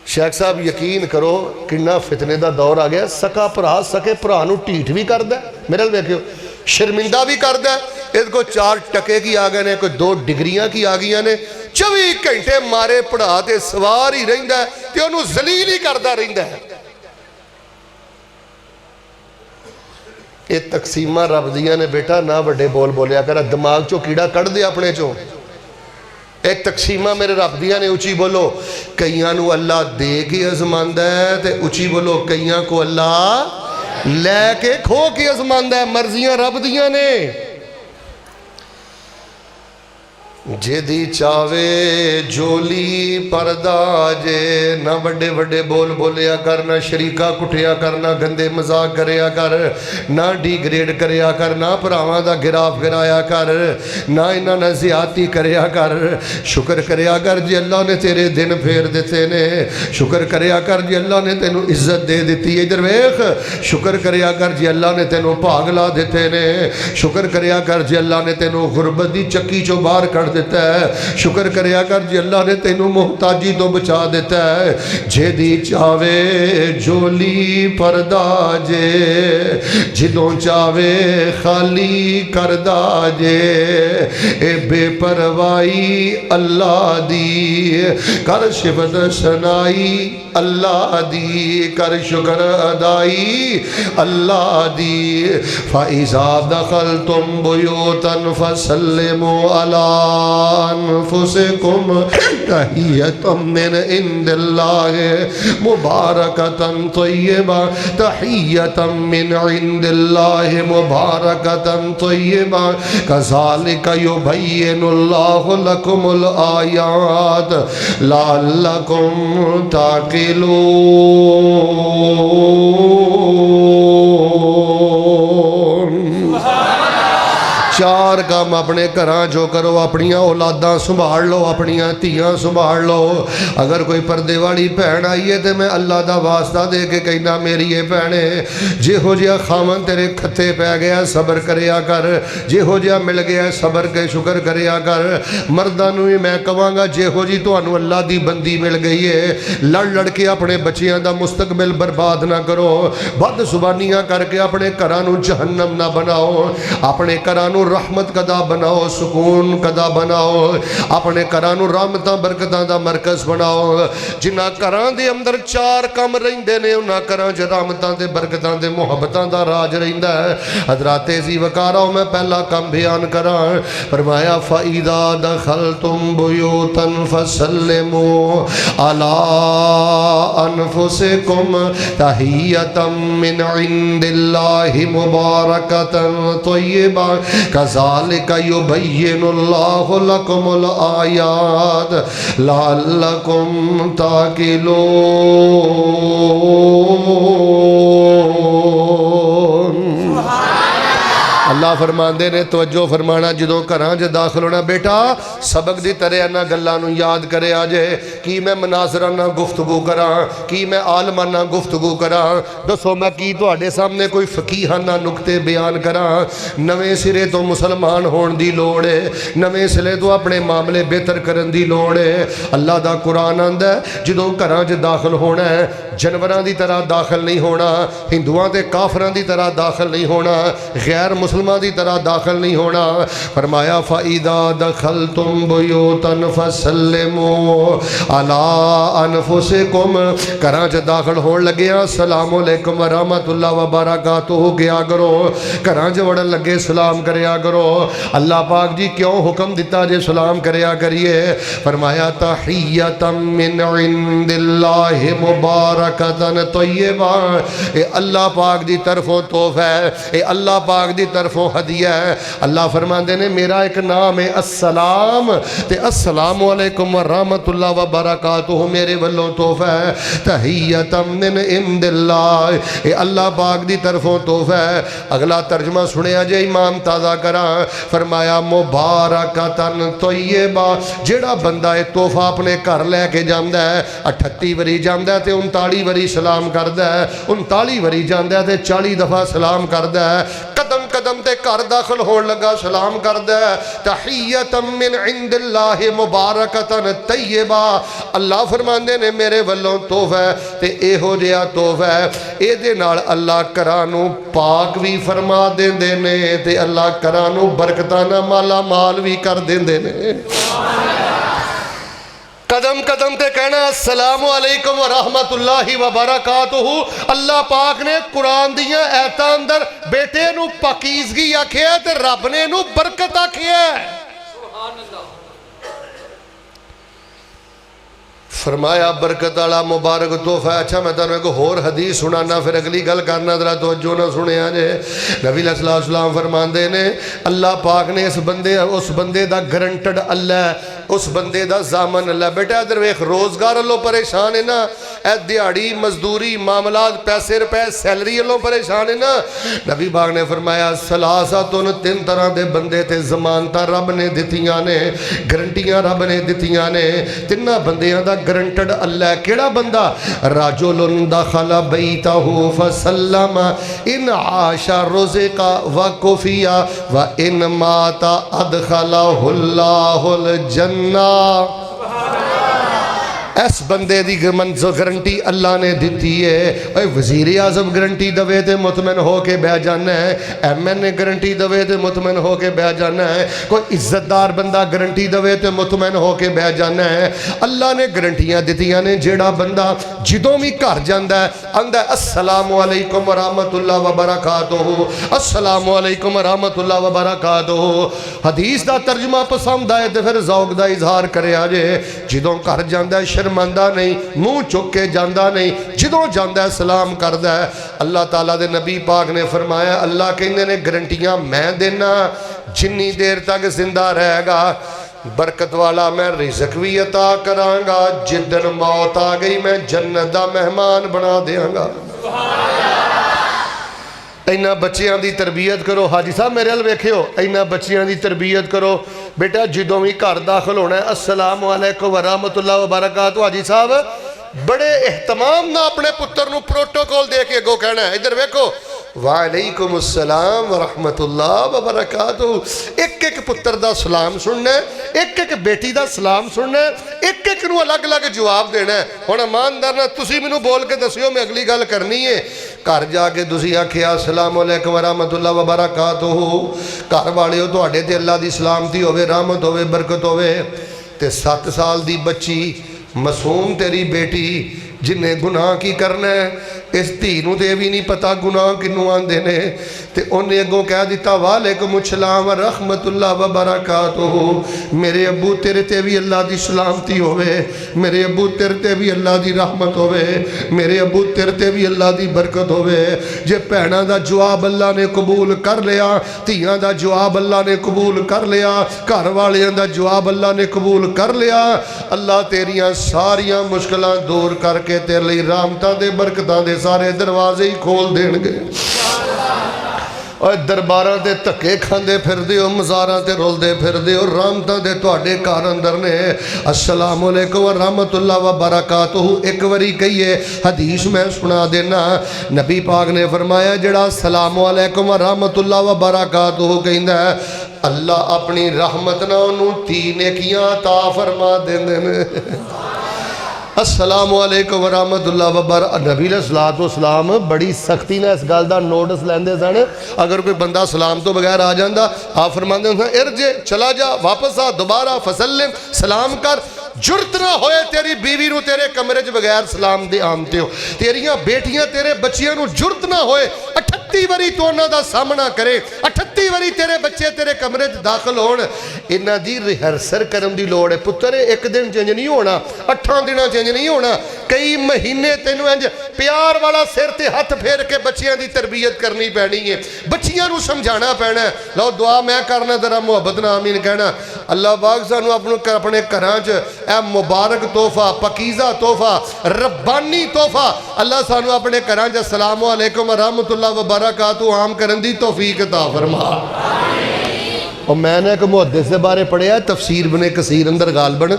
शेख साहब यकीन करो किन्ना फितने का दौर आ गया। सका भरा सके भरा नूं ढीठ भी करदा, मेरे वेखियो शर्मिंदा भी करदा। इस को 4 टके की आ गए ने, कोई 2 डिग्रियां की आ गई ने। 24 घंटे मारे पढ़ा ते सवार ही रहिंदा ते उहनूं जलील ही करदा रहिंदा है। ये तकसीमा रब दियां ने बेटा, ना वड्डे बोल बोलिया कर, दिमाग चो कीड़ा कढ़ दे अपने चो। एक तकसीमा मेरे रब दियां ने, उची बोलो। कईयां नूं अल्लाह दे के अजमांदा है ते उची बोलो कईयां को अल्लाह लैके खो के अजमांदा है। मर्जियां रब दियां ने। जेदी चावे जोली परदा जे। ना बड़े बड़े बोल बोलिया कर, ना शरीका कुटिया कर, ना गंदे मजाक करया कर, ना डिग्रेड करया कर, ना भरावां दा गिराफ गिराया कर, ना इन्हां नाल ज़ियादती करया कर। शुक्र करया कर जी अल्लाह ने तेरे दिन फेर दिते ने। शुक्र करया कर जी अल्लाह ने तेनू इज्जत दे दी। इधर वेख, शुक्र करया कर जी अल्लाह ने तेनू भाग ला दिते ने। शुक्र करया कर जी अल्लाह ने तेनू गुरबत दी चक्की चो बाहर कढ़ दिता है। शुक्र करया कर जी अल्लाह ने तेनू मुहताजी तो बचा दिता है। जेदी चावे जोली परदा जे, जिदों चावे खाली करदा जे। ए बेपरवाही अल्लाह दी, कर शिफत सनाई अल्लाह दी, कर शुक्र अदाई अल्लाह दी। फ़इज़ा दख़लतुम बुयूतन फ़सल्लिमू अला अनफुसिकुम तहियतम मिन इंदिल्लाहि मुबारकतन तय्यबा, तहियतम मिन इंदिल्लाहि मुबारकतन तय्यबा, कज़ालिका युबय्यिनुल्लाहु लकुमुल आयात लअल्लकुम ताक़िलून। 4 काम अपने घरां जो करो। अपनियां औलादां संभाल लो, अपनियां धीआं संभाल लो। अगर कोई पर्दे वाली भैन आई है तो मैं अल्लाह का वास्ता दे के कहना मेरी ये भैने, जिहो जिहा खावन तेरे खत्ते पै गया सबर करया कर, जिहो जिहा मिल गया सबर के शुक्र करया कर। मर्दां नूं भी मैं कहांगा जिहो जी तुहानूं अल्लाह की बंदी मिल गई है, लड़ लड़ के अपने बच्चियां का मुस्तकबिल बर्बाद ना करो। बद सुबानियां करके अपने घरां नूं जहन्नम ना बनाओ। अपने घरां नूं रहमत कदा बनाओ, सुकून कदा बनाओ, अपने घरां नूं रहमतां बरकतां दा मरकज़ बनाओ। जिन्हां घरां दे अंदर चार कम रहिंदे ने उन्हां घरां च रहमतां ते बरकतां ते मुहब्बतां दा राज रहिंदा है। हज़राते ज़ी वकारा मैं पहला कम बयान करां। फरमाया फ़इज़ा दख़लतुम बुयूतन फ़सल्लिमू अला अनफुसिकुम तहियतम मिन इंदिल्लाहि मुबारकतन तय्यिबा कज़ालिका युबय्यिनुल्लाहु लकुमुल आयात लअल्लकुम ताक़िलून। अल्लाह फरमाते ने तवज्जो फरमाना, जो घरां च दाखिल होना बेटा सबक की तरह इन्हां गल्लां नूं याद करे आजे कि मैं मनासराना गुफ्तगू करा, कि मैं आलमाना गुफ्तगू करा। दसो मैं की तुहाडे सामने कोई फकीहाना नुकते बयान करा। नवें सिरे तो मुसलमान होने की लोड़ है, नवें सिरे तो अपने मामले बेहतर करने की लोड़ है। अल्लाह का कुरान आंदा है जो घरां च दाखिल होना है जानवरां की तरह दाखिल नहीं होना, हिंदुआं ते काफरां की तरह दाखिल नहीं होना, गैर मुसलमान की तरह दाखिल नहीं होना। फरमाया फ़इज़ा दख़लतुम बुयूतन फ़सल्लिमू अला अनफुसिकुम, घरां च दाखिल होण लगे अस्सलामु अलैकुम व रहमतुल्लाहि व बरकातुहू किया करो। घरां च वड़न लगे सलाम करया करो। अल्लाह पाक जी क्यों हुक्म दिता जे सलाम करया करिए? फरमाया तहियतम मिन इंदिल्लाहि मुबारकतन तय्यिबा, ए अल्लाह पाक दी तरफों तोहफा है, ए अल्लाह पाक दी तरफों हदिया है। अल्लाह फरमाते ने मेरा एक नाम है अस्सलाम, ते अस्सलामु अलैकुम व रहमतुल्लाहि व बरकातुहू मेरे वल्लों तोहफा है। तहियतम मिन इंदिल्लाह, ए अल्लाह पाक दी तरफों तोहफा है। अगला तर्जमा सुनिया जे इमाम ताज़ा करा। फरमाया मुबारकतन तय्यिबा, जेड़ा बंदा ये तोहफा अपने घर लैके जांदा है 38 वरी जांदा है ते 39 वरी सलाम करदा है, 39 वरी जांदा है ते 40 दफ़ा सलाम करदा है, कदम कदम ते घर दाखिल होने लगा सलाम करदा है। तहियतम मिन इंदिल्लाहि मुबारकतन तय्यिबा, अल्लाह फरमांदे ने मेरे वल्लों तोहफा है ते इहो जिहा तोहफा है इहदे नाल अल्लाह घरां नूं पाक भी फरमा देंदे ने ते अल्लाह घरां नूं बरकतां नाल माला माल भी कर देंदे ने। कदम कदम ते कहना अस्सलामु अलैकुम व रहमतुल्लाहि व बरकातुहू। अल्लाह पाक ने कुरान दियां आयतां अंदर बेटे नूं पाकीज़गी आखिया ते रब ने नूं बरकत आखिया। फरमाया बरकत वाला मुबारक तोहफा। अच्छा मैं तुहानूं एक होर हदीस सुनाना फिर अगली गल करना, जरा तवज्जो ना सुनिया जे। नबी अलैहिस्सलाम फरमाते ने अल्लाह पाक ने इस बंदे उस बंदे दा गरंटड अल्लाह उस बंदे दा जामन अल्लाह। बेटा इधर वेख रोजगार वालों परेशान है ना, ए दिहाड़ी मजदूरी मामलात पैसे रुपए सैलरी वालों परेशान है ना। नबी पाक ने फरमाया सलासातुन, तीन तरह के बंदे ते जमानत रब ने दित्तियां ने, गारंटियां रब ने दित्तियां ने। तिन्ना बंदियां दा गरंटड अल्लाह। केड़ा बंदा? राजुलुन दखला बैतहू फसल्लम इन आशा रुज़िका व कुफिया व इन माता अदखलहुल्लाहुल जन्ना। इस बंदे की गारंटी अल्लाह ने दी है। वजीर आजम गारंटी दवे तो मुतमन हो के बह जाना है, MN गारंटी दवे तो मुतमन हो के बह जाना है, कोई इज्जतदार बंदा गारंटी दवे तो मुतमन हो के बह जाना है। अल्लाह ने गारंटियां दित्तियां ने। जेड़ा बंदा जदों भी घर जाता है आंदा अस्सलामु अलैकुम व रहमतुल्लाहि व बरकातुहू, अस्सलामु अलैकुम व रहमतुल्लाहि व बरकातुहू। हदीस का तर्जमा पसंद आए तो फिर ज़ौक का इजहार करे जे। जदों घर जाता है शर्मांदा नहीं, मुँह चुक के जाता नहीं, जदों जाता है सलाम करता है। अल्लाह ताला दे नबी पाक ने फरमाया अल्लाह कहंदे ने गारंटियां मैं देना जिन्नी देर तक जिंदा रहेगा। बरकत वाला मैं रिज़्क भी अता करांगा, जिद्दन मौत आ गई मैं जन्नत दा मेहमान बना देंगा। इन्हां बच्चियां दी तरबियत करो। हाजी साहब मेरे अल वेखियो, इन्हां बच्चियां दी तरबियत करो। बेटा जदों भी घर दाखिल होना है अस्सलामु अलैकुम व रहमतुल्लाहि व बरकातुहू। हाजी साहब बड़े एहतमाम ना अपने पुत्र नूं प्रोटोकॉल दे के अगों कहना है इधर वेखो वालेकुम अस्सलाम व रहमतुल्लाहि व बरकातुहू। एक एक पुत्र दा सलाम सुनना है, एक एक बेटी दा सलाम सुनना है, एक एक नूं अलग अलग जवाब देना है। हुण ईमानदार नाल तुसीं मैनूं बोल के दसियो, मैं अगली गल करनी है। घर जाके तुसीं आखिया अस्सलाम वालेकुम रहमतुल्लाह व बरकातुहू, घर वाले तुहाडे ते अल्लाह दी सलामती होवे, रहमत होवे, बरकत होवे। ते 7 साल दी बच्ची मासूम तेरी बेटी जिन्हें गुनाह की करना है, इस धी नूं ते भी नहीं पता गुनाह किनू आंदे ने, ते उन्हें अगों कह दिता वालेकुम सलाम व रहमतुल्लाह व बरकातुहू, मेरे अब्बू तेरे ते भी अल्लाह दी सलामती होवे, मेरे अब्बू तेरे ते भी अल्लाह दी रहमत होवे, मेरे अब्बू तेरे ते भी अल्लाह दी बरकत होवे। जे भैणां दा जवाब अल्लाह ने कबूल कर लिया, धीआं दा जवाब अल्लाह ने कबूल कर लिया, घर वालियां दा जवाब अल्लाह ने कबूल कर लिया, अल्लाह तेरियां सारियां मुश्किलां दूर करके तेरे लिए रहमतां दे बरकतां दे सारे दरवाजे ही खोल देंगे। और दरबारां ते धक्के खांदे फिरदे हो, मज़ारां ते रुलदे फिरदे हो, रहमतां दे तुहाडे घर अंदर ने। अस्सलामु अलैकुम व रहमतुल्लाह व बरकातुहू एक बारी कहिए, हदीस मैं सुना देना। नबी पाक ने फरमाया जेड़ा अस्सलामु अलैकुम व रहमतुल्लाह व बरकातुहू कहंदा है, अल्लाह अपनी रहमत नाल उहनूं 3 नेकियां अता फरमा देंदे ने। अस्सलामु अलैकुम व रहमतुल्लाह व बरकातुहू। नबी अलैहिस्सलातु वस्सलाम बड़ी सख्ती ने इस गल का नोटिस लैंदे सन। अगर कोई बंदा सलाम तो बगैर आ जाता, आप फरमाते सन इरजे, चला जा, वापस आ, दोबारा फसल्लिम, सलाम कर। जुरत ना होए तेरी बीवी नूं तेरे कमरे च बगैर सलाम दे आमते हो, तेरियां बेटियां तेरे बच्चियां नूं जुरत ना होए 38 वारी तो उन्हां दा सामना करे, 38 वारी तेरे बच्चे तेरे कमरे च दाखिल होण। इन्हां दी रिहर्सल करन दी लोड़ है। पुत्तर एक दिन चेंज नहीं होना, 8 दिनां चेंज नहीं होना, कई महीने तैनूं इंज प्यार वाला सिर ते हथ फेर के बच्चियां दी तरबियत करनी पैनी है, बच्चियां नूं समझाना पैना है। लो दुआ मैं करना, तेरा मुहब्बत नाल आमीन कहना। अल्लाह पाक सानूं अपने घरां च ए मुबारक तोहफा, पकीज़ा तोहफा, रब्बानी तोहफा अल्लाह सानू अपने घरां च अस्सलामु अलैकुम व रहमतुल्लाह व बरकातुहू आम करन दी तौफीक अता फरमा। और मैंने एक मुहद्दिस दे बारे पढ़िया, तफसीर बने कसीर अंदर गालबन,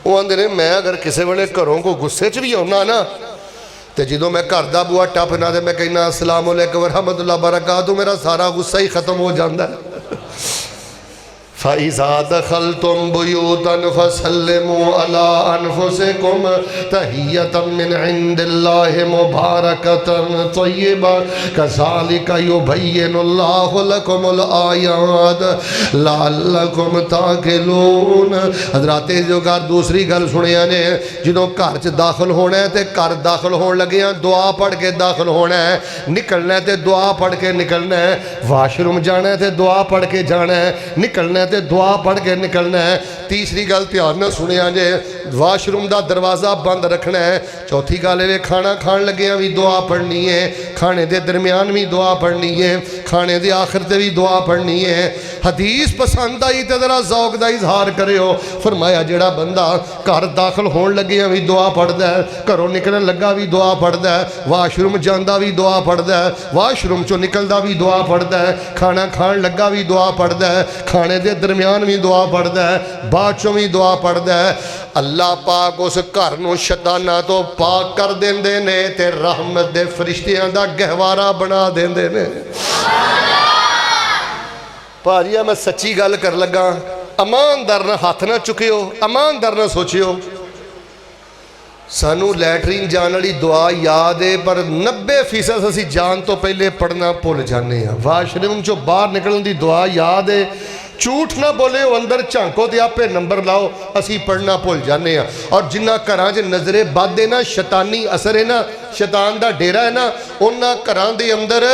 वो आंदे ने मैं अगर किसी वेले घरों को गुस्से च भी आउना ना, तो जो मैं घर का बूहा टपना तो मैं कहना अस्सलामु अलैकुम व रहमतुल्लाह व बरकातुहू, मेरा सारा गुस्सा ही खत्म हो जाता है। फ़इज़ा दख़लतुम बुयूतन फ़सल्लिमू अला अनफ़ुसिकुम तहियतम मिन इंदिल्लाहि मुबारकतन तय्यिबा कज़ालिका युबय्यिनुल्लाहु लकुमुल आयात लअल्लकुम ताक़िलून। हज़रात जो घर दूसरी गल सुनिया ने, जो घर च दाखिल होना है तो घर दाखिल होने लगे दुआ पढ़ के दाखिल होना है, निकलना है तो दुआ पढ़ के निकलना है, वाशरूम जाना है तो दुआ पढ़ के जाना है, निकलना है तो दुआ पढ़ के निकलना है। तीसरी गल ध्यान न सुनिया जे, वाशरूम का दरवाज़ा बंद रखना है। चौथी गल है खाना खान लगे भी दुआ पढ़नी है, खाने के दरम्यान भी दुआ पढ़नी है, खाने के आखिर से भी दुआ पढ़नी है। हदीस पसंद आई तो जरा जौक का इजहार करो। फरमाया जेड़ा बंदा घर दाखिल होने लगे भी दुआ पढ़ता है, घरों निकलन लगा भी दुआ पढ़ता है, वाशरूम जाता भी दुआ पढ़ता है, वाशरूम चो निकलता भी दुआ पढ़ता है, खाना खान लगा भी दुआ पढ़ता है, खाने के दरम्यान भी दुआ पढ़ता है, बाद चों भी दुआ पढ़ता है। अल्लाह पाक उस घर नूं शैतानां तो पाक कर देंदे ने ते रहमत दे फरिश्तियां दा गहवारा बना देंदे ने। भाजी मैं सच्ची गल कर लगा, ईमानदार ना हाथ ना चुकियो, ईमानदार ना सोचियो। सानू लैटरीन जाने वाली दुआ याद है, पर 90% असीं जान तो पहले पढ़ना भुल जाने हैं। वाशरूम चो बाहर निकलने की दुआ याद है, झूठ ना बोले अंदर झांको तो आपे नंबर लाओ, असी पढ़ना भुल जाने। और जिन्ना घरां च नज़रे बद है ना, शैतानी असर है ना, शैतान का डेरा है ना, उन्हां घरां दे अंदर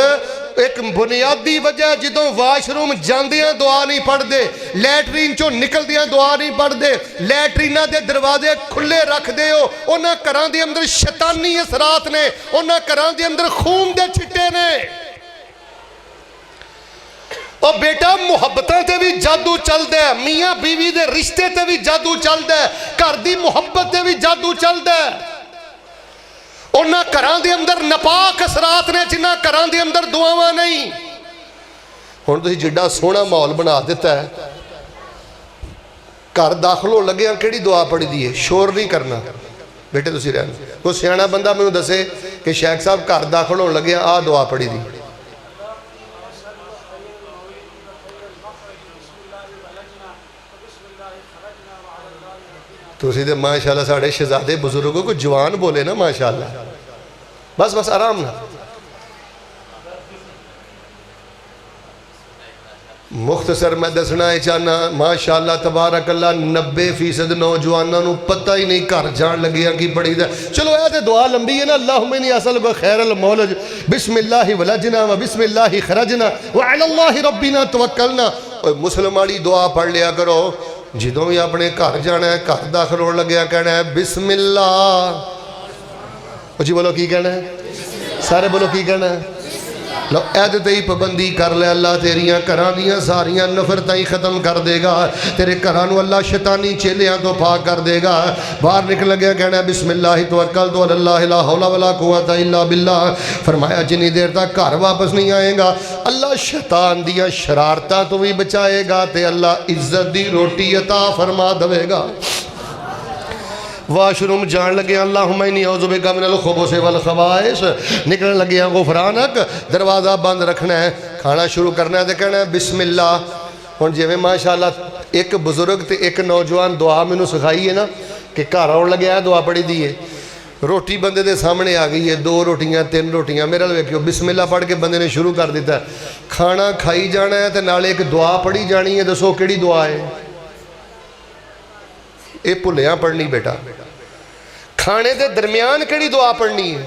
एक बुनियादी वजह जो वाशरूम जांदियां दुआ नहीं पढ़ते, लैटरीन चो निकलदियां दुआ नहीं पढ़ते, लैटरीना के दरवाजे खुले रखते हो, उन्हां घरां दे अंदर शैतानी असरात ने, उन्हां घरां दे अंदर खून के छिट्टे ने। और बेटा मुहब्बतां ते भी जादू चलता है, मियाँ बीवी के रिश्ते ते भी जादू चलता है, घर की मुहब्बत ते भी जादू चलता है। उन्हां घरां दे अंदर नपाक असरात ने जिन्हां घरां दे अंदर दुआवां नहीं। हुण तुसीं जिड्डा सोहना माहौल बना दिता है, घर दाखिल होण लगे किहड़ी दुआ पढ़ी दी है, शोर नहीं करना बेटे तुसीं रहन। कोई सियाणा बंदा मैनूं दसे कि शेख साहब घर दाखिल होण लगे आ दुआ पढ़ी दी, तुसी तो माशाल्लाह साढ़े शहजादे बुजुर्गों को जवान बोले ना माशाल्लाह, बस बस आराम ना मुख्तसर मैं दसना चाहना माशाअल्लाह तबारकल्ला 90% नौजवानों को पता ही नहीं घर जान लगे की पढ़ी दा। चलो यह तो दुआ लंबी है ना, अल्लाहुम्मा इन्नी असअलुका खैरल मौलज बिस्मिल्लाहि वलजना व बिस्मिल्लाहि खरजना व अलल्लाहि रब्बिना तवक्कलना। मुस्लिम वाली दुआ पढ़ लिया करो, जो भी अपने घर जाना है, घर दाखिल होने लगे कहना है बिस्मिल्लाह। जी बोलो की कहना है, सारे बोलो की कहना है। लो ऐद ही पाबंदी कर ले, अल्लाह तेरिया घर दियाँ सारिया नफरत ही खत्म कर देगा, तेरे घर अल्लाह शैतानी चेलियां तो पाक कर देगा। बाहर निकल गया कहना बिस्मिल्लाह तवक्कलतु अलल्लाह ला हौला वला कुव्वता इल्ला बिल्लाह। फरमाया जिन्नी देर तक घर वापस नहीं आएगा अल्लाह शैतान दियाँ शरारतां तो भी बचाएगा, तो अल्लाह इज्जत की रोटी अता फरमा देगा। वाशरूम जान लगे अल्लाहुम्मा इन्नी औज़ु बिका मिनल खुबुसि वल खबाइस, निकलने लगे गुफरानक, दरवाज़ा बंद रखना है, खाना शुरू करना है तो कहना है बिस्मिल्लाह। हुण जिवें माशाअल्लाह एक बुजुर्ग तो एक नौजवान दुआ मैनू सिखाई है ना कि घर आउण लगे दुआ पढ़ी दी है, रोटी बंदे के सामने आ गई है, 2 रोटियां 3 रोटियां, मेरे वाल वेखियो बिस्मिल्लाह पढ़ के बंदे ने शुरू कर दिता, खाना खाई जाना है तो नाले एक दुआ पढ़ी जानी है। दसो किहड़ी दुआ है ये, भुलिया पढ़नी बेटा। खाने के दरम्यान किहड़ी दुआ पढ़नी है,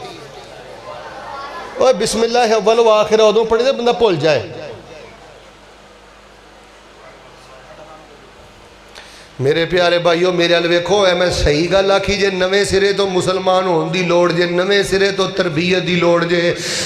और बिस्मिल्लाह अव्वल व आखिर उदों पढ़ी तो बंदा भुल जाए। मेरे प्यारे भाईओ मेरे वाल वेखो, मैं सही गल आखी जे नवे सिरे तो मुसलमान होने की लौड़ जे, नवे सिरे तो तरबीयत की लौड़ जे,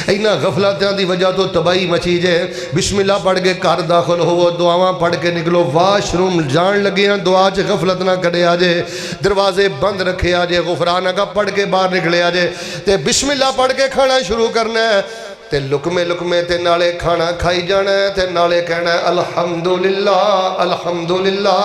इन्होंने गफलतों की वजह तो तबाही मची जे। बिस्मिल्लाह पढ़ के घर दाखिल होवो, दुआवां पढ़ के निकलो, वाशरूम जान लगे दुआ च गफलत ना करिया जे, दरवाजे बंद रखे आ जे, गुफरान का पढ़ के बाहर निकले आ जे, तो बिस्मिल्लाह पढ़ के खाना शुरू करना है, ते लुकमे लुकमे ते नाले खाना खाई जाना है, ते नाले कहना है अल्हम्दुलिल्लाह अल्हम्दुलिल्लाह।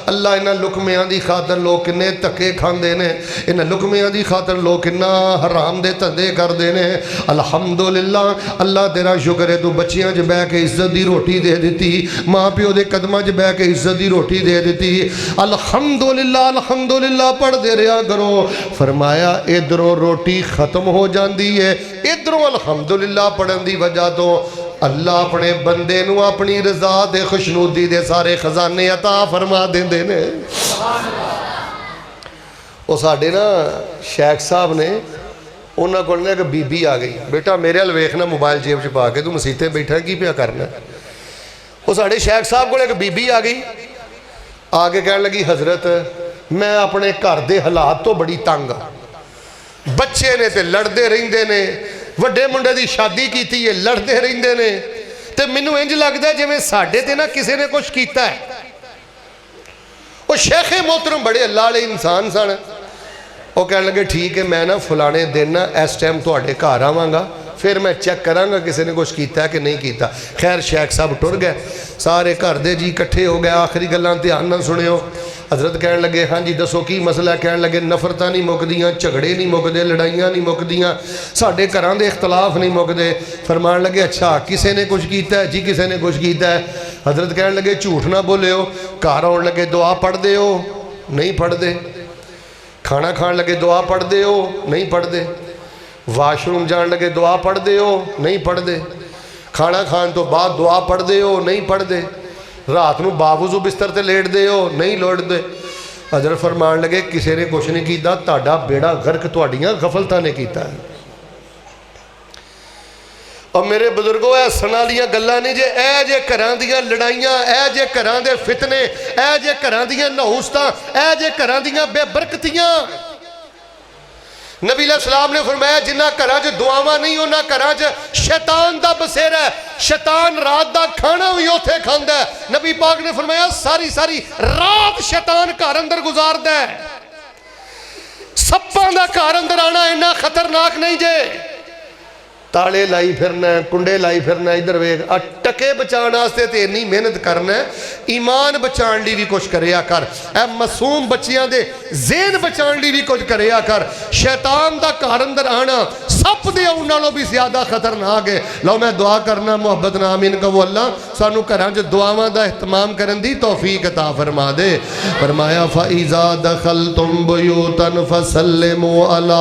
अल्लाह इन्हां लुकमियां दी खातर लोग किन्ने धक्के खांदे ने, इन्हां लुकमियां दी खातर लोग किन्ना हराम दे धंधे करते हैं। अल्हम्दुलिल्लाह अल्लाह तेरा शुक्र है तू बच्चियां च बह के इज्जत की रोटी दे दी, माँ प्यो के कदमां च बह के इज्जत की रोटी दे दी। अल्हम्दुलिल्लाह अल्हम्दुलिल्लाह पढ़ते रहा करो। फरमाया इधरों रोटी खत्म हो जाती है, इधरों अल्हम्दुलिल्लाह पढ़न की वजह तो अल्लाह अपने बंदे नू अपनी रजा दे खुशनूदी दे सारे खजाने अता फरमा देंदे ने। वो साडे ना शेख साहब ने, उन्होंने को एक बीबी आ गई, बेटा मेरे वाल वेखना मोबाइल जेब च पा के, तू मसीते बैठा की पिया करना। वो साडे शेख साहब को एक बीबी आ गई, आके कह लगी हजरत मैं अपने घर के हालात तो बड़ी तंग हाँ, बच्चे ने तो लड़ते रहते ने, वड्डे मुंडे की शादी की है लड़ते रहते ने, तो मैनू इंज लगता जिवें साडे ते ना किसी ने कुछ किया है। वो शेखे मोहतरम बड़े अल्लाह वाले इंसान सन, वो कह लगे ठीक है मैं ना फलाने दिन ना इस टाइम तुहाडे घर आवांगा, फिर मैं चेक करांगा किसी ने कुछ किया कि नहीं किया। खैर शेख साहब टुर गए, सारे घर दे जी इकट्ठे हो गए, आखिरी गल्लां ध्यान नाल सुनियो। हजरत कह लगे हाँ जी दसो की मसला है, कह लगे नफरत नहीं मुकदियाँ, झगड़े नहीं मुकते, लड़ाइयाँ नहीं मुकदियाँ, साढ़े घरों के इख्तलाफ नहीं मुकते। फरमान लगे अच्छा किसी ने कुछ किया है जी, किसी ने कुछ किया है। हजरत कह लगे झूठ ना बोलियो, घर आउण लगे दुआ पढ़ते हो नहीं पढ़ते, खाना खान लगे दुआ पढ़ते हो नहीं पढ़ते, वाशरूम जान लगे दुआ पढ़ते हो नहीं पढ़ते, खाना खान तो बाद दुआ पढ़ते हो नहीं पढ़ते, रात को बावजू बिस्तर ते लेटते हो नहीं लेटते। हजरत फरमान लगे किसी ने कुछ नहीं किया, तुहाडा बेड़ा गर्क तुहाडियां गफलतां ने कीता है। और मेरे बुजुर्गों हसन वाली गल्लां नहीं जे, ए जे घरां दीयां लड़ाइयां, ए जे घरां दे फितने, ए जे घरां दीयां नहूसतां, ए जे घरां दीयां बेबरकतियां। नबी सलाम ने फरमाया जिन्हां घरां च दुआवां नहीं उन्हां घरां च शैतान दा बसेरा है, शैतान रात दा खाना भी उत्थे खांदा है। नबी पाक ने फरमाया सारी सारी रात शैतान घर अंदर गुजारदा है। सप्पां दा घर अंदर आना इन्ना खतरनाक नहीं जे, ताले लाई फिरना कुंडे लाई फिरना, इधर वेख टके बचाने वास्ते तो इन्नी मेहनत करना है, ईमान बचाने लिए भी कुछ करिया कर, ए मासूम बच्चियां दे ज़हन बचाने लिए भी कुछ करिया कर। शैतान दा घर अंदर आना सप दे आउण नालों भी ज़्यादा खतरनाक है। लो मैं दुआ करना मुहब्बत नाल आमीन कहो। अल्लाह सानू घरां च दुआवां दा इहतमाम करन दी तौफीक अता फरमा दे। फरमाया फ़इज़ा दखलतुम बुयूतन फसल्लिमू अला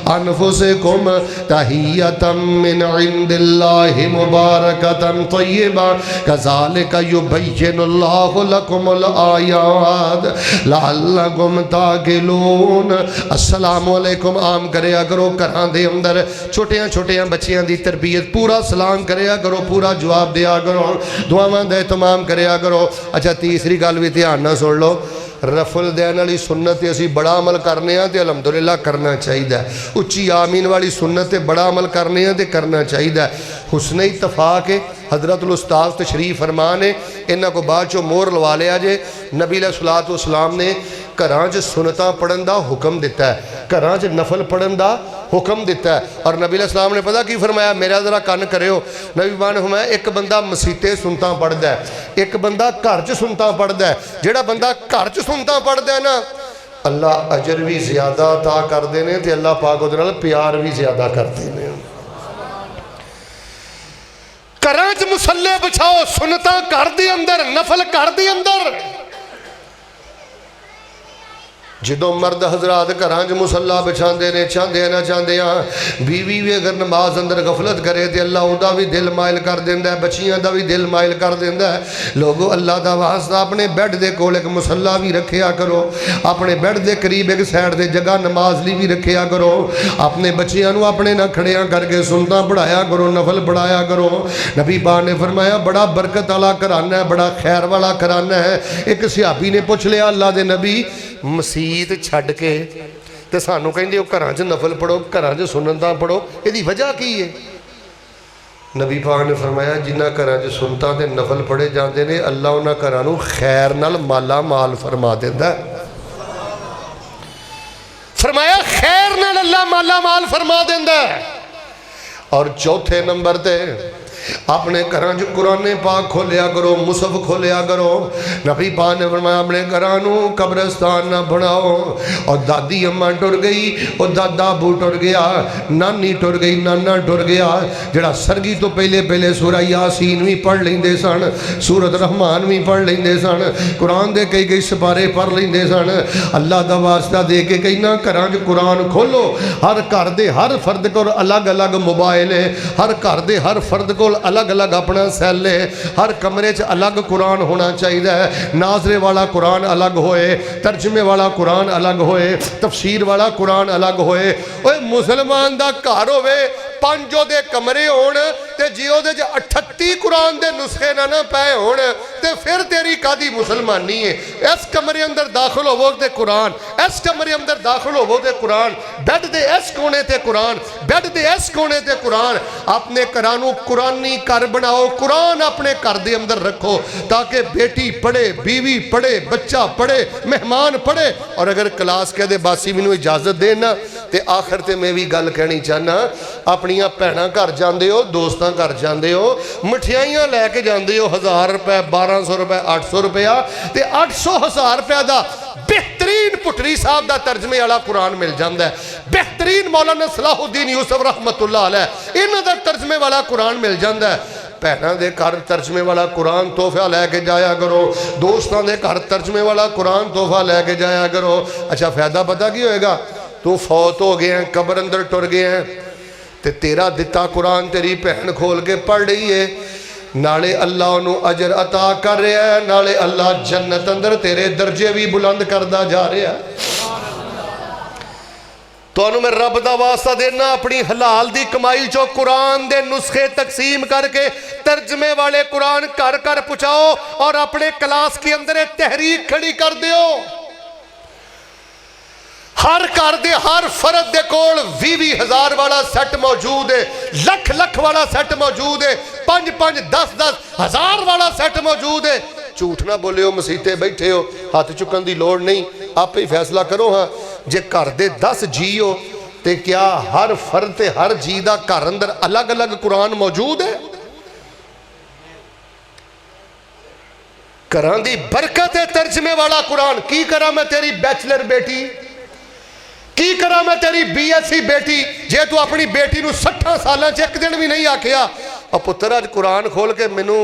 अनफुसिकुम तहियतम मिन इंदिल्लाहि मुबारकतन तय्यबा कज़ालिका युबय्यिनुल्लाहु लकुमुल आयात लअल्लकुम ताक़िलून। अस्सलामु अलैकुम आम करया करो। घरां दे अंदर छोटियां छोटियां बच्चियां दी तरबियत पूरा सलाम करया करो, पूरा जवाब दिया करो, दुआवां दा इहतमाम करया करो। अच्छा तीसरी गल भी ध्यान नाल सुन लो। रफल दैन वाली सुन्नत असी बड़ा अमल करने तो अलहमदुलिल्लाह करना चाहिए। उच्ची आमीन वाली सुन्नत बड़ा अमल करने तो करना चाहिए। हुस्न इत्तफाक है। हज़रतुल उस्ताद तशरीफ फरमान है, इन्हों को बाद चो मोहर लवा लिया जे। नबी अलैहिस्सलातु वस्सलाम ने घरां च सुनतां पढ़न का हुक्म दिता है, घरां च नफल पढ़न का हुक्म दिता है। और नबी अलैहिस्सलाम ने पता की फरमाया, मेरा जरा कन करो। नबी पाक ने फरमाया एक बंदा मसीते सुनता पढ़ता है, एक बंदा घर च सुनता पढ़ता है। जिहड़ा बंदा घर च सुनता पढ़ता है ना, अल्लाह अजर भी ज़्यादा अता करते हैं तो अल्लाह पाक उहदे नाल प्यार भी ज़्यादा करते हैं। घरां च मुसल्ले बिछाओ, सुनता घर दे अंदर, नफल घर दे अंदर। जो मर्द हजरात घरां च मुसल्ला बिछाते ने, चाहते ना चाहते बीवी भी अगर नमाज अंदर गफलत करे तो अल्लाह उहदा भी दिल माइल कर देंदा है, बच्चियां दा भी दिल माइल कर देंदा है। लोगो अल्लाह दा वास्ता अपने बैड दे कोल एक मुसल्ला भी रखिया करो, अपने बैड दे करीब एक साइड दे जगह नमाज ली भी रखिया करो। अपने बच्चियां नूं अपने ना खड़िया करके सुनता पढ़ाया करो, नफल पढ़ाया करो। नबी पाक ने फरमाया बड़ा बरकत वाला घराना है, बड़ा खैर वाला घराना है। एक सहाबी ने पूछ लिया, अल्लाह दे नबी मसीत छड्ड के ते सानू कहंदे हो घरां च नफल पढ़ो, घरां च सुनता पढ़ो, इहदी वजह की है? नबी पाक ने फरमाया जिन्हां घरां च सुनता ते नफल पढ़े जाते हैं अल्लाह उन्हां घरां नूं खैर नाल माला माल फरमा देंदा। फरमाया खैर नाल अल्लाह माला माल फरमा देंदा। और चौथे नंबर ते अपने घरां च कुरान पाक खोलिया करो, मुसहफ खोलिया करो। नबी पाक ने फरमाया अपने घरां नूं कब्रिस्तान ना बनाओ। और दादी अम्मा टुर गई, और दादा अबू टुर गया, नानी टुर गई, नाना टुर गया। जिहड़ा सरगी तो पहले पहले सूरह यासीन भी पढ़ लेंदे सन, सूरत रहमान भी पढ़ लेंदे सन, कुरान दे कई कई सिपारे पढ़ लेंदे सन। अल्लाह दा वास्ता दे के कहना घरां च कुरान खोलो। हर घर दे हर फर्द कोल अलग अलग मोबाइल है, हर घर दे हर फर्द कोल अलग अलग अपना सैल है। हर कमरे च अलग कुरान होना चाहिए है। नाजरे वाला कुरान अलग होए, तर्जमे वाला कुरान अलग होए, तफसीर वाला कुरान अलग होए। ओए मुसलमान दा घर होवे, 5 ओहदे कमरे होण ते जे ओहदे च 38 कुरान दे नुस्खे ना पए होण ते फिर तेरी कादी मुसलमानी है। इस कमरे अंदर दाखिल होवो ते कुरान, इस कमरे अंदर दाखिल होवो ते कुरान, बैड दे इस कोने ते कुरान, बैड दे इस कोने ते कुरान। अपने घरां नूं कुरानी घर बनाओ, कुरान अपने घर दे अंदर रखो ताकि बेटी पढ़े, बीवी पढ़े, बच्चा पढ़े, मेहमान पढ़े। और अगर क्लास के दे बासी मैनूं इजाजत देना ते आखिर ते मैं भी गल कहनी चाहना, अपनियां भैणां घर जांदे हो, दोस्तां घर जांदे हो, मठियाइयां लैके जांदे हो, 1000 रुपए, 1200 रुपए, 800 रुपया ते 800 1000 रुपया दा बेहतरीन पुटरी साहब का तर्जमे वाला कुरान मिल जाता है। बेहतरीन मौलाना सलाहुद्दीन यूसुफ रहमतुल्लाह अलैह इन्हां दा तर्जमे वाला कुरान मिल जाता है। भैनों के घर तर्जमे वाला कुरान तोहफा लैके जाया करो, दोस्तों के घर तर्जमे वाला कुरान तोहफा लैके जाया करो। अच्छा फायदा पता की होएगा? तू फौत हो गया, कब्र अंदर टुर गया ते तेरा दिता कुरान तेरी भैन खोल के पढ़ रही है, नाले अल्लाह उन्होंने अजर अता कर रहा है, नाले अल्लाह जन्नत अंदर तेरे दर्जे भी बुलंद करता जा रहा है। तो मैं रब दा वास्ता देना, अपनी हलाल दी कमाई चो कुरान दे नुस्खे तकसीम करके तर्जमे वाले कुरान घर घर पहुँचाओ और अपने क्लास के अंदर तहरीक खड़ी कर दियो। हर घर दे हर फर्द दे कोल 20-20 हज़ार वाला सेट मौजूद है, लख लख वाला सेट मौजूद है, 5-5, 10-10 हज़ार वाला सेट मौजूद है। झूठ ना बोलियो, मसीते बैठे हो, हाथ चुकन की लोड़ नहीं, आप ही फैसला करो। हाँ जे घर दे 10 जी हो तो क्या हर फर्द ते हर जी का घर अंदर अलग अलग कुरान मौजूद है? घरां दी बरकत है तर्जमे वाला कुरान। की करा मैं तेरी बैचलर बेटी, की करा मैं तेरी BSc बेटी जे तू अपनी बेटी नू 60 सालों च एक दिन भी नहीं आखिया और पुत्र अज कुरान खोल के मैनू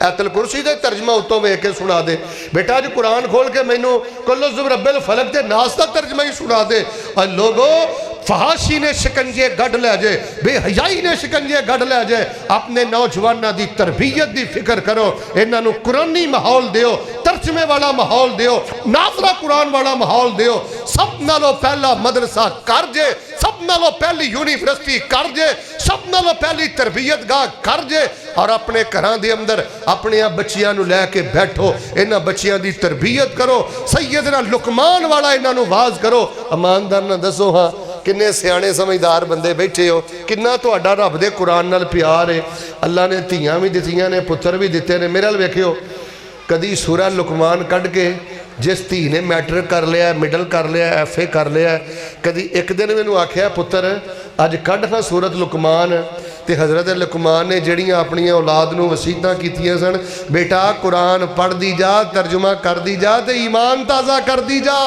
ऐतल कुरसी दे तर्जमा उत्तों वेख के सुना दे। बेटा अज कुरान खोल के मैनू कुल रब्बिल फलक ते नास दा तर्जमा ही सुना दे। और लोगो फहाशी ने शिकंजे गढ़ लै जाए, बेहयाई ने शिकंजे गढ़ लै जाए। अपने नौजवानों की तरबीयत की फिक्र करो, इन्हों कुरानी माहौल दियो, तर्जमे वाला माहौल दियो, नाफरा कुरान वाला माहौल दियो। सब नालों पहला मदरसा कर जे, सब नालों पहली यूनिवर्सिटी कर जे, सब नालों पहली तरबीयत गाह कर जे। और अपने घरों के अंदर अपने बच्चियां लैके बैठो, इन्होंने बच्चियां की तरबीयत करो, सैयदना लुकमान वाला इन्हों वाज करो। ईमानदार ना दसो हाँ किन्ने सियाने समझदार बंदे बैठे हो, किन्ना तुहाडा रब दे कुरान नाल प्यार है। अल्लाह ने धीआं भी दित्तियां ने, पुत्र भी दिते ने। मेरे नाल वेखियो कदी सूरा लुकमान कढ़ के जिस धी ने मैट्रिक कर लिया, मिडल कर लिया, FA कर लिया, कदी एक दिन मैनू आख्या पुत्र अज कढ़ हाँ सूरत लुकमान। तो हज़रत लुकमान ने जड़ियाँ अपनी औलाद नूं वसीयतां कीतियां सन, बेटा कुरान पढ़ दी जा, तर्जुमा कर दी जा, तो ईमान ताज़ा कर दी जा।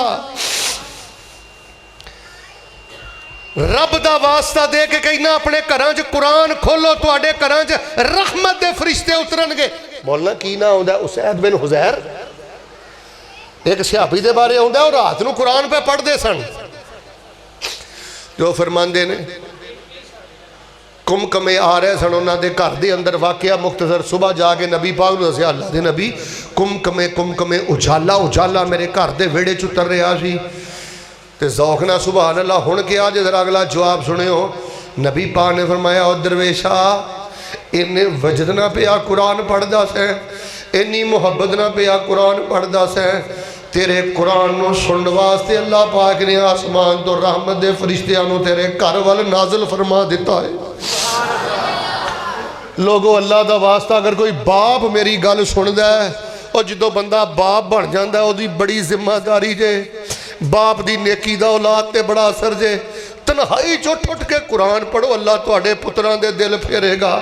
रब दा वास्ता दे के कहना अपने घरां च कुरान खोलो, तुहाडे घरां च रहमत दे फरिश्ते उतरनगे। बोलना की ना आउंदा उसैद बिन हुज़ैर, एक सहाबी दे बारे आउंदा और रात नूं कुरान पे पढ़दे सन। जो फरमांदे ने कुमकमे आ रहे सन उन्होंने घर के अंदर, वाकया मुख्तसर सुबह जाके नबी पाक नूं दस्सिया अल्लाह दे नबी कुमकमे उजाला उजाला मेरे घर के वेड़े च उतर रहा सी। तो जौक ना सुभान अल्लाह हुण क्या जे जरा अगला जवाब सुनियो। नबी पाक ने फरमाया ओ दरवेशा इन्हें वजद ना पिया कुरान पढ़दा सै, इन्नी मुहब्बत ना पिया कुरान पढ़दा सै। तेरे कुरान नूं सुनने वास्ते अल्लाह पाक ने आसमान तो रहमत दे फरिश्तियां नूं तेरे घर वाल नाज़िल फरमा दिता है। लोगो अल्लाह दा वास्ता अगर कोई बाप मेरी गल सुनदा है, और जो बंदा बाप बन जाता है उसकी बड़ी जिम्मेदारी जे। बाप की नेकी का औलाद ते बड़ा असर जे। तन्हाई चो उठ के कुरान पढ़ो, अल्लाह तुहाडे पुत्रां दे दिल फेरेगा।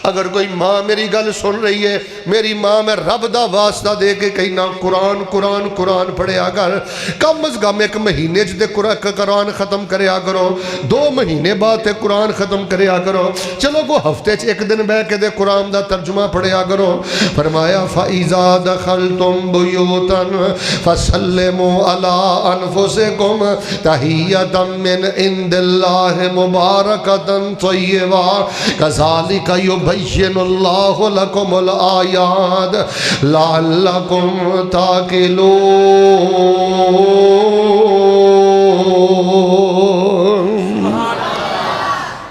अगर कोई माँ मेरी गल सुन रही है, मेरी माँ मैं रब दा वास्ता दे के कहना कुरान कुरान कुरान पढ़िया कर। कम अज कम एक महीने च कुरान खत्म करया करो, 2 महीने बाद ते कुरान खत्म करया करो। चलो को हफ्ते च एक दिन बह के दे कुरान दा तर्जुमा पढ़िया करो। फरमाया फ़इज़ा दखलतुम बुयूतन फसल्लिमू अला अनफुसिकुम तहियतम मिन इंदिल्लाहि मुबारकतन तय्यबा कज़ालिका युबय्यिनुल्लाहु लकुमुल आयात लअल्लकुम ताक़िलून।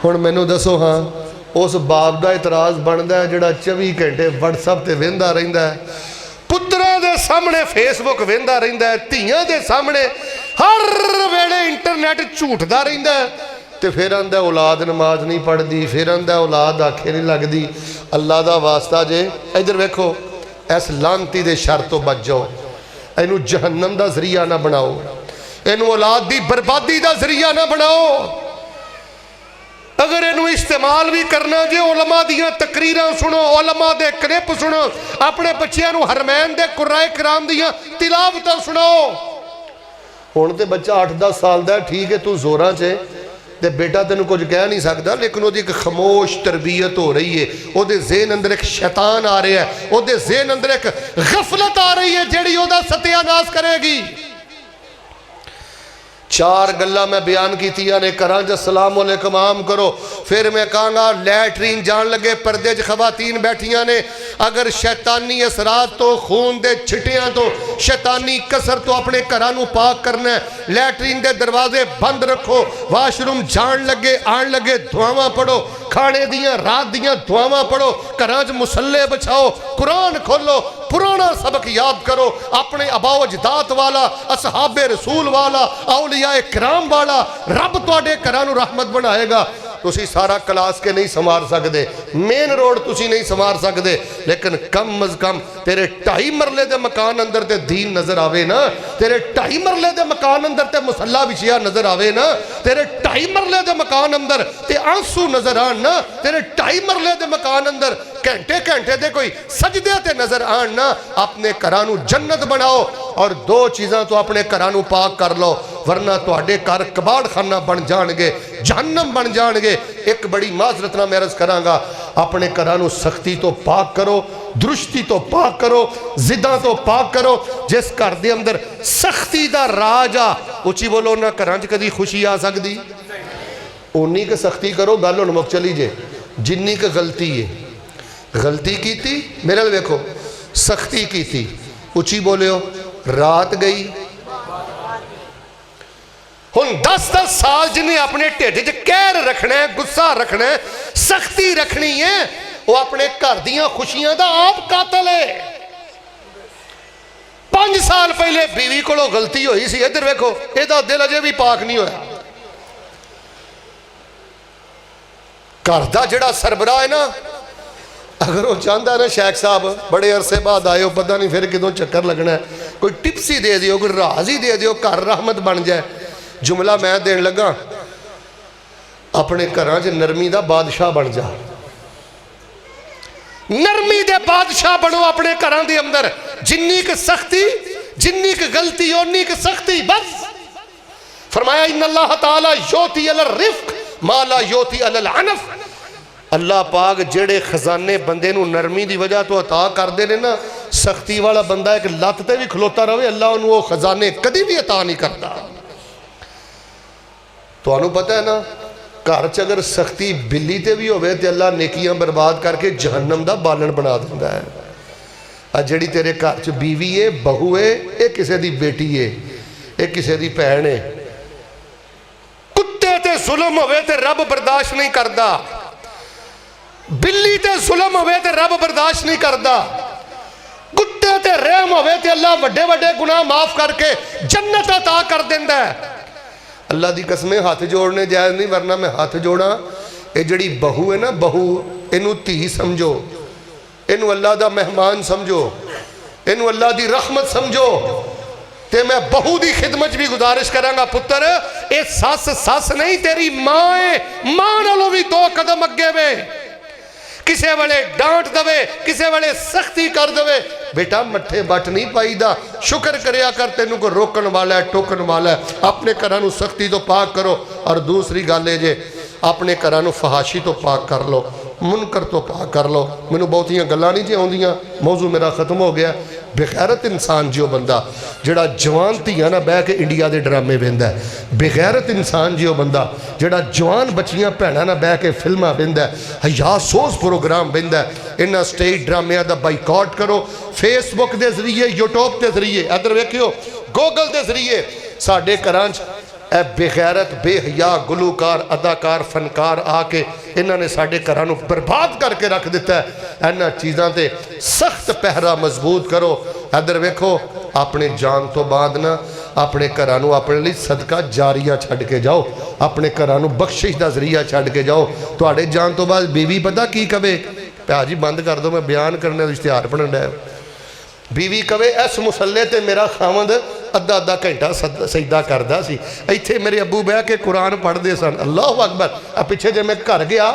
हुण मैनू दसो हाँ उस बाप का इतराज़ बनता है जिहड़ा 24 घंटे WhatsApp ते वेंदा रहिंदा है, पुत्रां दे सामने फेसबुक वेंदा रहिंदा है, धीआं दे सामने हर वेले इंटरनेट झूठदा रहिंदा है। तो फिर आंदा औलाद नमाज नहीं पढ़ती, फिर आंदा औलाद आखे नहीं लगती। अल्लाह का वास्ता जे इधर वेखो, इस लानती दे शर तो बच जाओ, इनू जहन्नम का जरिया ना बनाओ, इनू औलाद की बर्बादी का जरिया ना बनाओ। अगर इनू इस्तेमाल भी करना जे उलमा दियां तकरीरां सुनो, उलमा दे क्लिप सुनो, अपने बच्चों को हरमैन दे कुराए कराम दियां तिलावतां सुनाओ। हुण ते बच्चा 8-10 साल का ठीक है, तू जोरां च ते बेटा तेन कुछ कह नहीं सकता, लेकिन वो एक खामोश तरबीयत हो रही है। वो ज़हन अंदर एक शैतान आ रहा है, वो ज़हन अंदर एक गफलत आ रही है जिहड़ी ओहदा सत्यानाश करेगी। 4 गल्लां मैं बयान कीतियां ने, घरां च सलाम अलैकुम आम करो। फिर मैं कहूँगा लैटरीन जान लगे पर्दे च खवातीन बैठियां ने, अगर शैतानी असरात तो, खून के छिटियां तो, शैतानी कसर तो अपने घरां नूं पाक करना है, लैटरीन के दरवाजे बंद रखो। वाशरूम जान लगे आन लगे दुआवां पढ़ो, खाने दियां रात दियां दुआवां पढ़ो, घरां च मुसल्ले बिछाओ, कुरान खोलो, पुराना सबक याद करो, अपने अबाओ अजदाद वाला, असहाबे रसूल वाला, औलिया किराम वाला। रब तुहाडे घरां नूं रहमत बनाएगा। तुसी सारा क्लास के नहीं संवार सकते, मेन रोड तुसी नहीं संवार सकते, लेकिन कम अज कम तेरे 2.5 मरले के मकान अंदर ते दीन नजर आवे ना, तेरे 2.5 मरले के मकान अंदर ते मुसल्ला विछिया नजर आवे ना, तेरे 2.5 मरले के मकान अंदर ते आंसू नजर आन ना, तेरे 2.5 मरले के मकान अंदर घंटे घंटे दे कोई सजदे ते नजर आन ना। अपने घरां नूं जन्नत बनाओ और 2 चीज़ां तो अपने घरां नूं पाक कर लो। वरना तुहाडे घर कबाड़ खाना बन जाणगे, जहन्नम बन जाणगे। एक बड़ी माजरत नाल मैं अर्ज करांगा, अपने घरां नूं सख्ती तो पाक करो, दुरुस्ती तो पाक करो, जिद्दां तो पाक करो। जिस घर दे अंदर सख्ती दा राज आ, उची बोलो, उन्हां घरां च कदी खुशी आ सकदी? उन्नी क सख्ती करो, गल हुण मुक चली जे जिन्नी क गलती है। गलती की थी, मेरे नाल वेखो, सख्ती की थी, उची बोलियो, रात गई। हुण 10-10 साल जिन्हें अपने ढिड च कहर रखना है, गुस्सा रखना है, सख्ती रखनी है, वो अपने घर दियां खुशियां दा आप कातल है। 5 साल पहले बीवी कोलों गलती हुई सी, इधर वेखो, इहदा दिल अजे भी पाक नहीं होया। घर का जिहड़ा सरबराह है ना, अगर वो चाहता है ना, शेख साहब बड़े अरसे बाद आए हो, पता नहीं फिर कितों चक्कर लगना है, कोई टिप्स ही दे दियो, कोई राज ही दे दियो, घर रहमत बन जाए। जुमला मैं देन लगा, अपने घरां च नरमी दा बादशाह बन जा। नरमी दे बादशाह बनो अपने घरां दे अंदर। जिन्नी क सख्ती, जिन्नी क गलती, उन्नी क सख्ती। बस फरमाया, इन्नल्लाह ताला योती अलर रिफ्क मा ला योती अलल अनफ। अल्लाह पाक जेड़े खजाने बंदे नूं नरमी दी वजह तो अता करदे ने ना, सख्ती वाला बंदा एक लत्त ते भी खलोता रहे, अल्लाह उन्होंने वो खजाने कभी भी अता नहीं करता। तुहानू पता है ना, घर च अगर सख्ती बिल्ली ते भी होवे ते अल्लाह नेकियां बर्बाद करके जहन्नम दा बालन बना दिंदा है। आ जेड़ी तेरे घर च बीवी है, बहू है, ये किसी दी बेटी है, ये किसी दी भैन है। कुत्ते ते जुल्म होवे ते रब बर्दाश्त नहीं करता, बिल्ली ते जुल्म होवे ते रब बर्दाश्त नहीं करता, कुत्ते ते रहम होवे ते अल्लाह वड्डे वड्डे गुनाह माफ करके जन्नत अता कर देंदा है। अल्लाह दी कसमें हाथ जोड़ने जायज़ नहीं, वरना मैं हाथ जोड़ा। ये जड़ी बहू है ना, बहू, इनू धी समझो, इनू अल्लाह दा मेहमान समझो, इनू अल्लाह दी रहमत समझो। ते मैं बहू दी खिदमत भी गुजारिश करांगा, पुत्र ये सस सस नहीं, तेरी मां है, मां नालों भी 2 कदम अगे वे। किसे वेले डांट दवे, किसे वेले सख्ती कर दवे, बेटा मत्थे बट नहीं पाईदा, शुक्र करया कर, तेनू को रोकन वाला है, टोकन वाला है। अपने घरां नूं सख्ती तो पाक करो। और दूसरी गल है जे, अपने घरां नूं फहाशी तो पाक कर लो, मुनकर तो पाक कर लो। मैनू बहुतियां गल्लां नहीं जी आउंदियां, मौजू मेरा खत्म हो गया। बेगैरत इंसान जो बंदा जिहड़ा जवान धियां ना बह के इंडिया के ड्रामे वेंदा है, बेगैरत इंसान जो बंदा जिहड़ा जवान बच्चियां भैणां ना बह के फिल्मां वेंदा है, हया सोज प्रोग्राम वेंदा है। इन्हां स्टेज ड्रामिਆਂ ਦਾ बाइकआउट करो, फेसबुक के जरिए, यूट्यूब के जरिए, इधर वेखियो गूगल के जरिए। साडे घरां च ए बेगैरत बेहया गुलूकार अदाकार फनकार आके इन्होंने साढ़े घरां नूं बर्बाद करके रख दिता है। इन्हां चीज़ों ते सख्त पहरा मजबूत करो। इधर वेखो, अपने जान तो बाद ना अपने घरां नूं अपने लिए सदका जारिया छड्ड के जाओ, अपने घरां नूं बख्शिश दा जरिया छड्ड के जाओ। तुहाडे जान तो बाद बीवी पता की कवे, भाजी बंद कर दो, मैं बयान करने का इश्तिहार पढ़न डया। बीवी कवे, इस मुसल्ले ते मेरा खावंद अद्धा अद्धा घंटा सजदा करदा सी, इत्थे मेरे अबू बह के कुरान पढ़ते सन। अल्लाह अकबर। पिछे जे मैं घर गया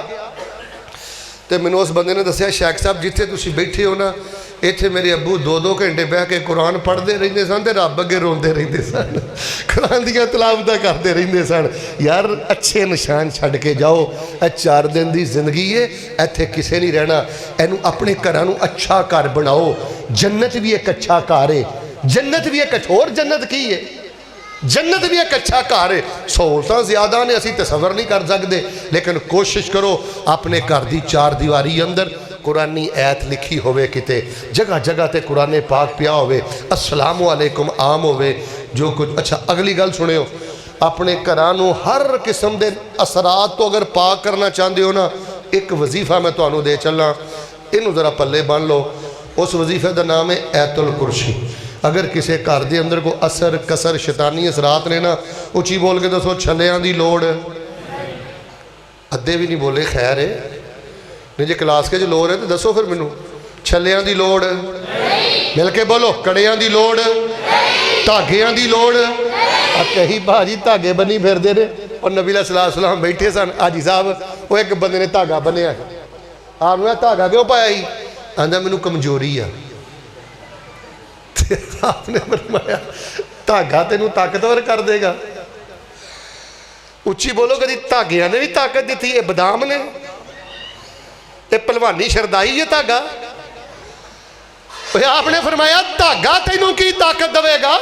तो मैनू उस बंदे ने दसिया, शेख साहब जिथे तुसीं बैठे हो ना, इत्थे मेरे अबू 2-2 घंटे बह के कुरान पढ़ते रहंदे सन ते रब अगे रोंदे रहंदे सन, कुरान दियां तलावतां करते रहंदे सन। यार अच्छे निशान छड्ड के जाओ, 4 दिन की जिंदगी है, इत्थे किसे नहीं रहना। इनू अपने घरां नूं अच्छा घर बनाओ। जन्नत भी एक अच्छा घर है, जन्नत भी एक होर जन्नत की है, जन्नत भी एक अच्छा घर है। सहूलतां ज़्यादा ने, असीं तसव्वुर नहीं कर सकते, लेकिन कोशिश करो अपने घर की 4 दीवारी अंदर कुरानी ऐत लिखी होवे, किते जगह जगह ते कुराने पाक पिया होवे, अस्सलामु अलैकुम आम होवे, जो कुछ। अच्छा अगली गल सुनियो, अपने घरां नूं हर किस्म के असरात तो अगर पाक करना चाहते हो ना, एक वजीफा मैं तुहानूं दे चलना, इनू जरा पल्ले बन लो। उस वजीफे का नाम है ऐतुल कुर्सी। अगर किसी घर के अंदर कोई असर कसर शैतानी असरात ने ना, उची बोल के दसो छलियां की लोड़, अद्धे भी नहीं बोले, खैर है नहीं, जो क्लास के लोड़ है तो दसो फिर मैनू, छलियां की लोड़, मिल के बोलो, कड़ियां की लोड़, धागियां की लोड़। कई भाजी धागे बनी फिरते ने, और नबी सलाम बैठे सन, हाजी साहब वो एक बंदे ने धागा बनिया, आपने धागा क्यों पाया ही, आंदा मैनू कमजोरी आ। आपने फरमाया धागा तेनू ताकतवर कर देगा, उच्ची बोलो, कभी धागिया ने भी ताकत दी? ये बदाम ने, ये भलवानी शरदाई है धागा। आपने फरमाया धागा तेनों की ताकत देगा?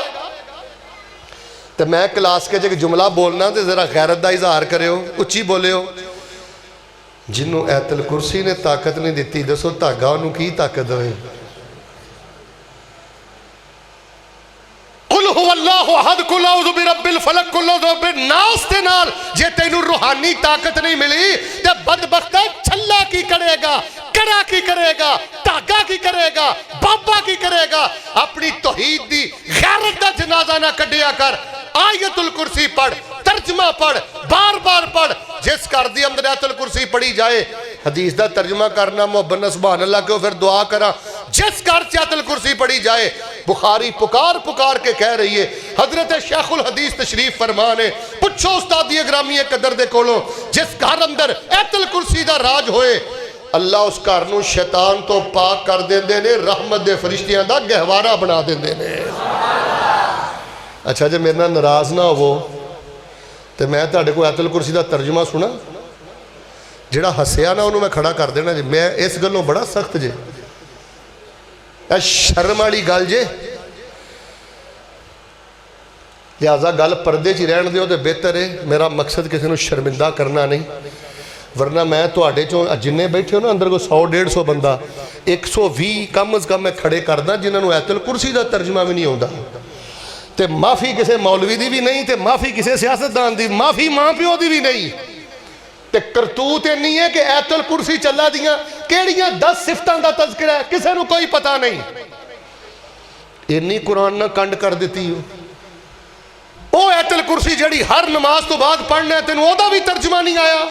तो मैं क्लास के एक जुमला बोलना तो जरा गैरत का इजहार करो, उच्ची बोलियो। जिन्हों ऐतल कुर्सी ने ताकत नहीं दी, दसो धागा उन्होंने की ताकत दे? कुल हुवल्लाहु अहद, कुल औज़ु बिरब्बिल फलक, कुल औज़ु बिरब्बिन नास दे नाल जे तैनू रूहानी ताकत नहीं मिली ते बदबख्ता छल्ला की करेगा, कड़ा की करेगा, धागा की करेगा, बाबा की करेगा? अपनी तौहीद दी गैरत दा जनाजा ना कढ़िया कर। आयतुल कुर्सी पढ़, तर्जमा पढ़, बार बार पढ़। जिस घर दी अंदर आयतुल कुर्सी पढ़ी जाए, हदीस दा तर्जमा करना मोहब्बत सुभान अल्लाह क्यों, फिर दुआ करा। जिस घर से आयतुल कुर्सी पढ़ी जाए, बुखारी पुकार पुकार के कह रही है, हजरत शेखुल हदीस तशरीफ फरमान है, पुछो उस्तादी ग्रामी कदर दे कोलों, जिस घर अंदर आयतुल कुर्सी दा राज होए, अल्लाह उस घर नूं शैतान तो पाक कर देंदे ने, रहमत दे फरिश्तियां दा गहवारा बना देंदे ने। अच्छा जे मेरे नाल नाराज ना होवो तो मैं तुहाडे कोल आयतुल कुर्सी दा तर्जुमा सुना, जिहड़ा हसिया ना उन्होंने मैं खड़ा कर देना जी। मैं इस गल्लों बड़ा सख्त जे, शर्म वाली गल जे, लिहाजा गल पर्दे च रहन दिओ तो बेहतर है। मेरा मकसद किसी को शर्मिंदा करना नहीं, वरना मैं तुहाडे चों जिन्ने बैठे हो ना अंदर कोई 100-150 बंदा, 120 कम अज़ कम मैं खड़े करदा जिन्होंने आयतुल कुर्सी का तर्जमा भी नहीं आता। तो माफ़ी किसी मौलवी की भी नहीं, तो माफ़ी किसी सियासतदान की, माफ़ी माँ प्यो की भी नहीं। तो करतूत इन्नी है कि आयतुल कुर्सी चला दियां केड़ियां 10 सिफतां दा तज़किरा है, किसी को कोई पता नहीं। इन्नी कुरान ने कंड कर दी। वो आयतुल कुर्सी जिहड़ी हर नमाज तो बाद पढ़ना, तेनों ओहदा भी तर्जमा नहीं आया।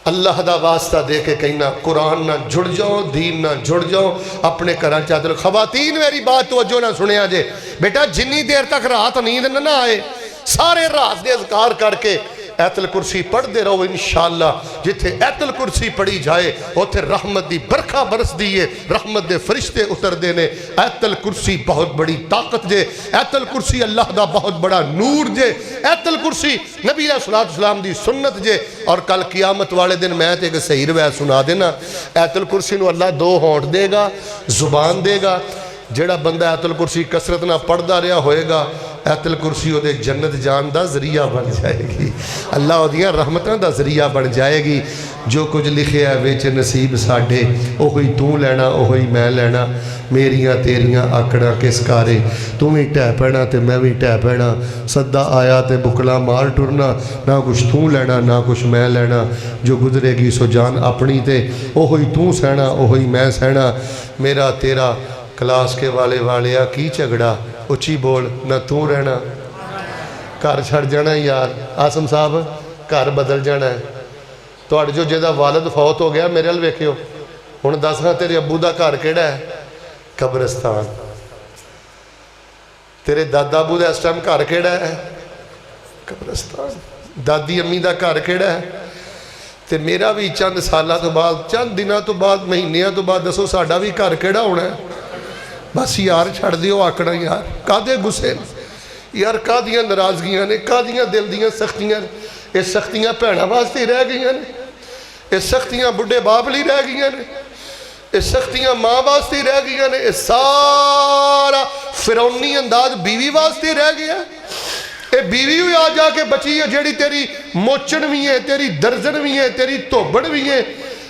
अल्लाह दा वास्ता दे के कहना, कुरान ना जुड़ जाओ, दीन ना जुड़ जाओ, अपने घर चादर। खवातीन मेरी बात तवज्जो ना सुनिया जे, बेटा जिन्नी देर तक रात नींद ना आए, सारे रात दे अज़कार करके आयतुल कुर्सी पढ़ते रहो। इंशाअल्लाह जिथे आयतुल कुर्सी पढ़ी जाए उथे रहमत की बरखा बरसदी है, रहमत के फरिश्ते उतरते हैं। आयतुल कुर्सी बहुत बड़ी ताकत जे, आयतुल कुर्सी अल्लाह का बहुत बड़ा नूर जे, आयतुल कुर्सी नबी अलैहिस्सलाम दी सुन्नत जे। और कल कियामत वाले दिन मैं तो एक सही रवायत सुना देना, आयतुल कुर्सी नूं अल्लाह 2 होंठ देगा, जुबान देगा। जिहड़ा बंदा आयतुल कुर्सी कसरत नाल पढ़दा रहा होएगा, आयतुल कुर्सी उहदे जन्नत जान दा जरिया बन जाएगी, अल्लाह उहदियां रहमतां दा जरिया बन जाएगी। जो कुछ लिखिया है विच नसीब साडे, ओही तू लैना ओही मैं लैना, मेरियां तेरियां आकड़ा किस कारे, तू भी ढह पैना ते मैं भी ढह पैना, सद्दा आया ते बुकला मार टुरना, ना कुछ तू लैना ना कुछ मैं लैना, जो गुजरेगी सो जान अपनी ते ओही तू सहना ओही मैं सहना, मेरा तेरा क्लास के वाले वालिया की झगड़ा, उची बोल ना तू रहना, घर छड़ जाना यार, आसम साहब घर बदल जाना है। तो जो जिहदा वालद फौत हो गया मेरे वाल वेखियो, हुण दस हाँ तेरे अब्बू का घर किहड़ा है? कब्रिस्तान। तेरे दादा अबू का इस टाइम घर किहड़ा है? कब्रिस्तान। दादी अम्मी का घर किहड़ा है? तो मेरा भी चंद सालों तो बाद, चंद दिनों तो बाद, महीनों तो बाद दसो साडा भी घर किहड़ा होना है? बस यार छड़ दिओ आकड़ा यार, कादे गुस्से यार, कादियां नाराजगियां ने, कादियां दिल दियां सख्तियां। ये सख्तियां भैणों वास्ते ही रह गई ने, ये सख्तियां बुढ़े बाप लिए रह गई ने, ये सख्तियां माँ वास्ते ही रह गई ने, ये सारा फिरौनी अंदाज बीवी वास्ते रह गया। ये बीवी भी आ जाके बची है जिहड़ी तेरी मोचन भी है, तेरी दर्जन भी है, तेरी धोबड़ भी है,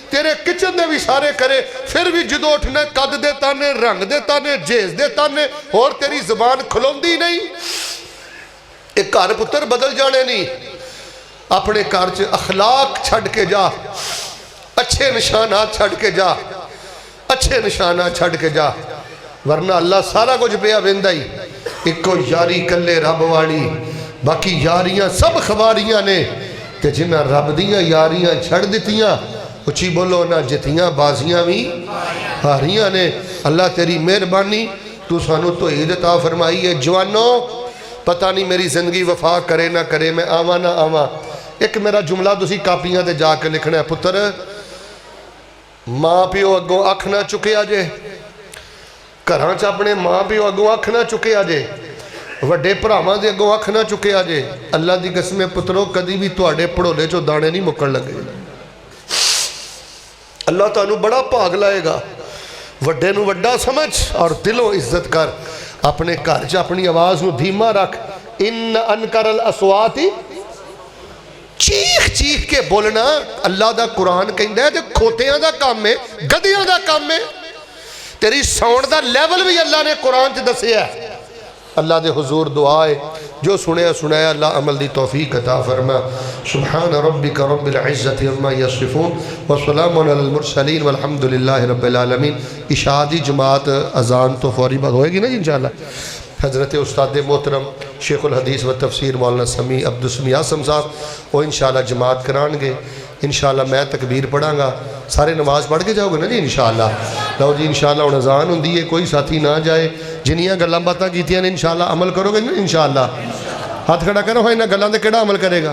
तेरे किचन दे भी सारे करे, फिर भी जदों उठना कद दे ताने, रंग दे ताने, जेज दे ताने, और तेरी जबान खलोंदी नहीं। एक घर पुत्र बदल जाने नहीं, अपने घर च अखलाक छड़ के जा, अच्छे निशानात छड़ के जा, अच्छे निशानात छड़ के जा, वरना अल्लाह सारा कुछ पिया वेंदा ही। इको यारी कल्ले रब वाली, बाकी यारियां सब खवारियां ने, ते जिन्हां रब दियां यारियां छड़ दित्तियां, उची बोलो ना जितियां बाजियां भी हारियां ने। अल्लाह तेरी मेहरबानी, तू सानू तौहीद अता फरमाई है। जवानों पता नहीं मेरी जिंदगी वफा करे ना करे, मैं आवा ना आवा। एक मेरा जुमला तुसी कापियां ते जाके लिखना है, पुत्र माँ प्यो अगों अख ना चुकिया जे, घर च अपने माँ प्यो अगों अख ना चुकिया जे, ਵੱਡੇ ਭਰਾਵਾਂ ਦੇ ਅੱਗੋਂ ਅੱਖ ਨਾ ਚੁੱਕਿਆ ਜੇ। अल्लाह की कसम पुत्रो कदी भी तुहाडे भड़ोले चों दाने नहीं मुक्कण लगे। अल्लाह तुहानू बड़ा भाग लाएगा। वड्डे नू वड्डा समझ और दिलों इज्जत कर। अपने घर च अपनी आवाज़ नू धीमा रख। इन अनकरल असवाती, चीख चीख के बोलना अल्लाह दा कुरान कहंदा है खोतियां दा काम है, गधियां दा काम है। तेरी साउंड दा लेवल भी अल्लाह ने कुरान च दसिया है। अल्लाह दे हुजूर दुआ है जो सुनया सुनाया अल्लाह अमल दी तौफीक अता फरमा। सुभान रब्बिका रब्बिल इज्जति अम्मा यसिफून व सलामुन अलल मुरसलीन वल्हम्दुलिल्लाहि रब्बिल आलमीन। इशा दी जमात अजान तो फौरी बाद होएगी ना जी इंशाअल्लाह। हज़रत उस्ताद मोहतरम शेखुल हदीस व तफसीर मौलाना समी अब्दुल आसम साहब वो इंशाअल्लाह जमात कराएंगे। इंशाअल्लाह मैं तकबीर पढ़ांगा, सारे नमाज़ पढ़ के जाओगे ना जी इंशाअल्लाह। लो जी इंशाअल्लाह हुण अजान हुंदी है, कोई साथी ना जाए। जिन्नियां गल्लां बातां कीतियां ने इंशाअल्लाह अमल करोगे ना इंशाअल्लाह। हाथ खड़ा करो, इन्हां गल्लां ते किहड़ा अमल करेगा।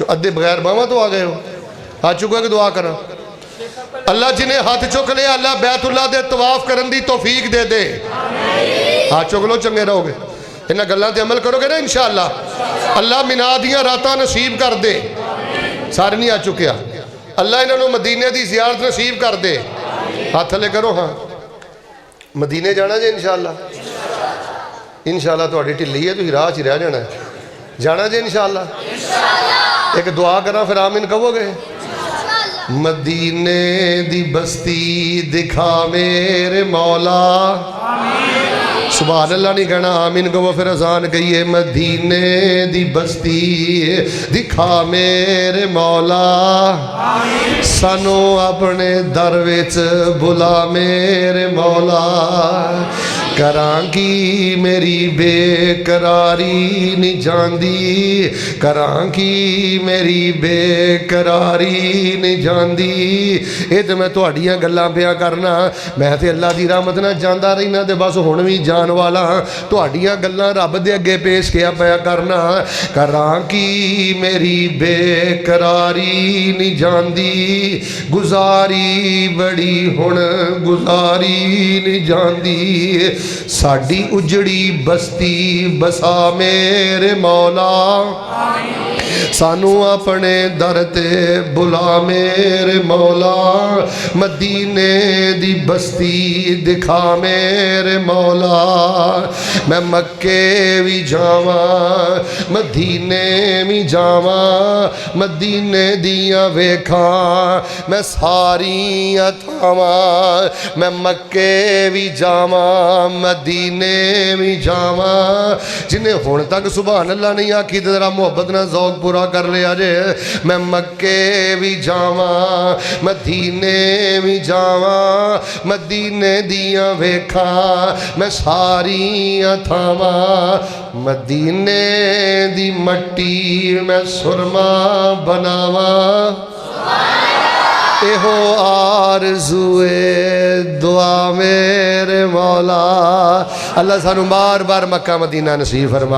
अद्धे बगैर बावां तो आ गए हो, आ चुका कि दुआ करा। अल्लाह जिन्हें हाथ चुक लिया अल्लाह बैतुल्लाह दे तवाफ करन दी तौफीक दे दे। हाथ चुक लो, चंगे रहोगे। इन्हां गल्लां ते अमल करोगे ना इंशाअल्लाह। अल्लाह मिना दियां रातां नसीब कर दे। सारे नहीं आ चुकिया। अल्लाह इन्होंने मदीने की ज़ियारत नसीब कर दे। हाथ थले करो। हाँ मदीने जाना जी इंशाअल्लाह। इंशाअल्लाह तुहाडी ढिल्ली है, तुसीं राह च रह जाना है। जाना जी इंशाअल्लाह। एक दुआ करा फिर आमीन कहोगे। मदीने दी बस्ती दिखा मेरे मौला। सुभान अल्लाह नहीं कहना, आमीन कहो फिर अजान कहिए। मदीने दी बस्ती दिखा मेरे मौला, सानू अपने दर विच बुला मेरे मौला। करां की मेरी बेकरारी नहीं जांदी, करां की मेरी बेकरारी नहीं जांदी। ये तो मैं तुहाडियां गल्लां पिया करना, मैं तो अल्लाह की रहमत नाल जांदा रहना ते बस हुण भी जान वाला। तुहाडियां गल्लां रब दे अगे पेश किया पिया करना। करां की मेरी बेकरारी नहीं जांदी, गुजारी बड़ी हुण गुजारी नहीं जांदी। साडी उजड़ी बस्ती बसा मेरे मौला, सानू अपने दर ते बुला मेरे मौला। मदीने दी बस्ती दिखा मेरे मौला। मैं मक्के भी जावा मदीने भी जावा, मदीने दियां वेखा मैं सारियां थावां। मैं मक्के भी जावा मदीने भी जावा। जिन्हें हुण तक सुभान अल्लाह नहीं आखी तो जरा मुहब्बत ना ज़ौक़ पूरा कर लिया जे। मैं मक्के भी जावा मदीने भी जावा, मदीने दियां वेखा मैं सारियां थावां। मदीने दी मट्टी मैं सुरमा बनावा, एहो आरज़ूए दुआ मेरे मौला। अल्लाह सानू बार बार मक्का मदीना नसीब फरमा।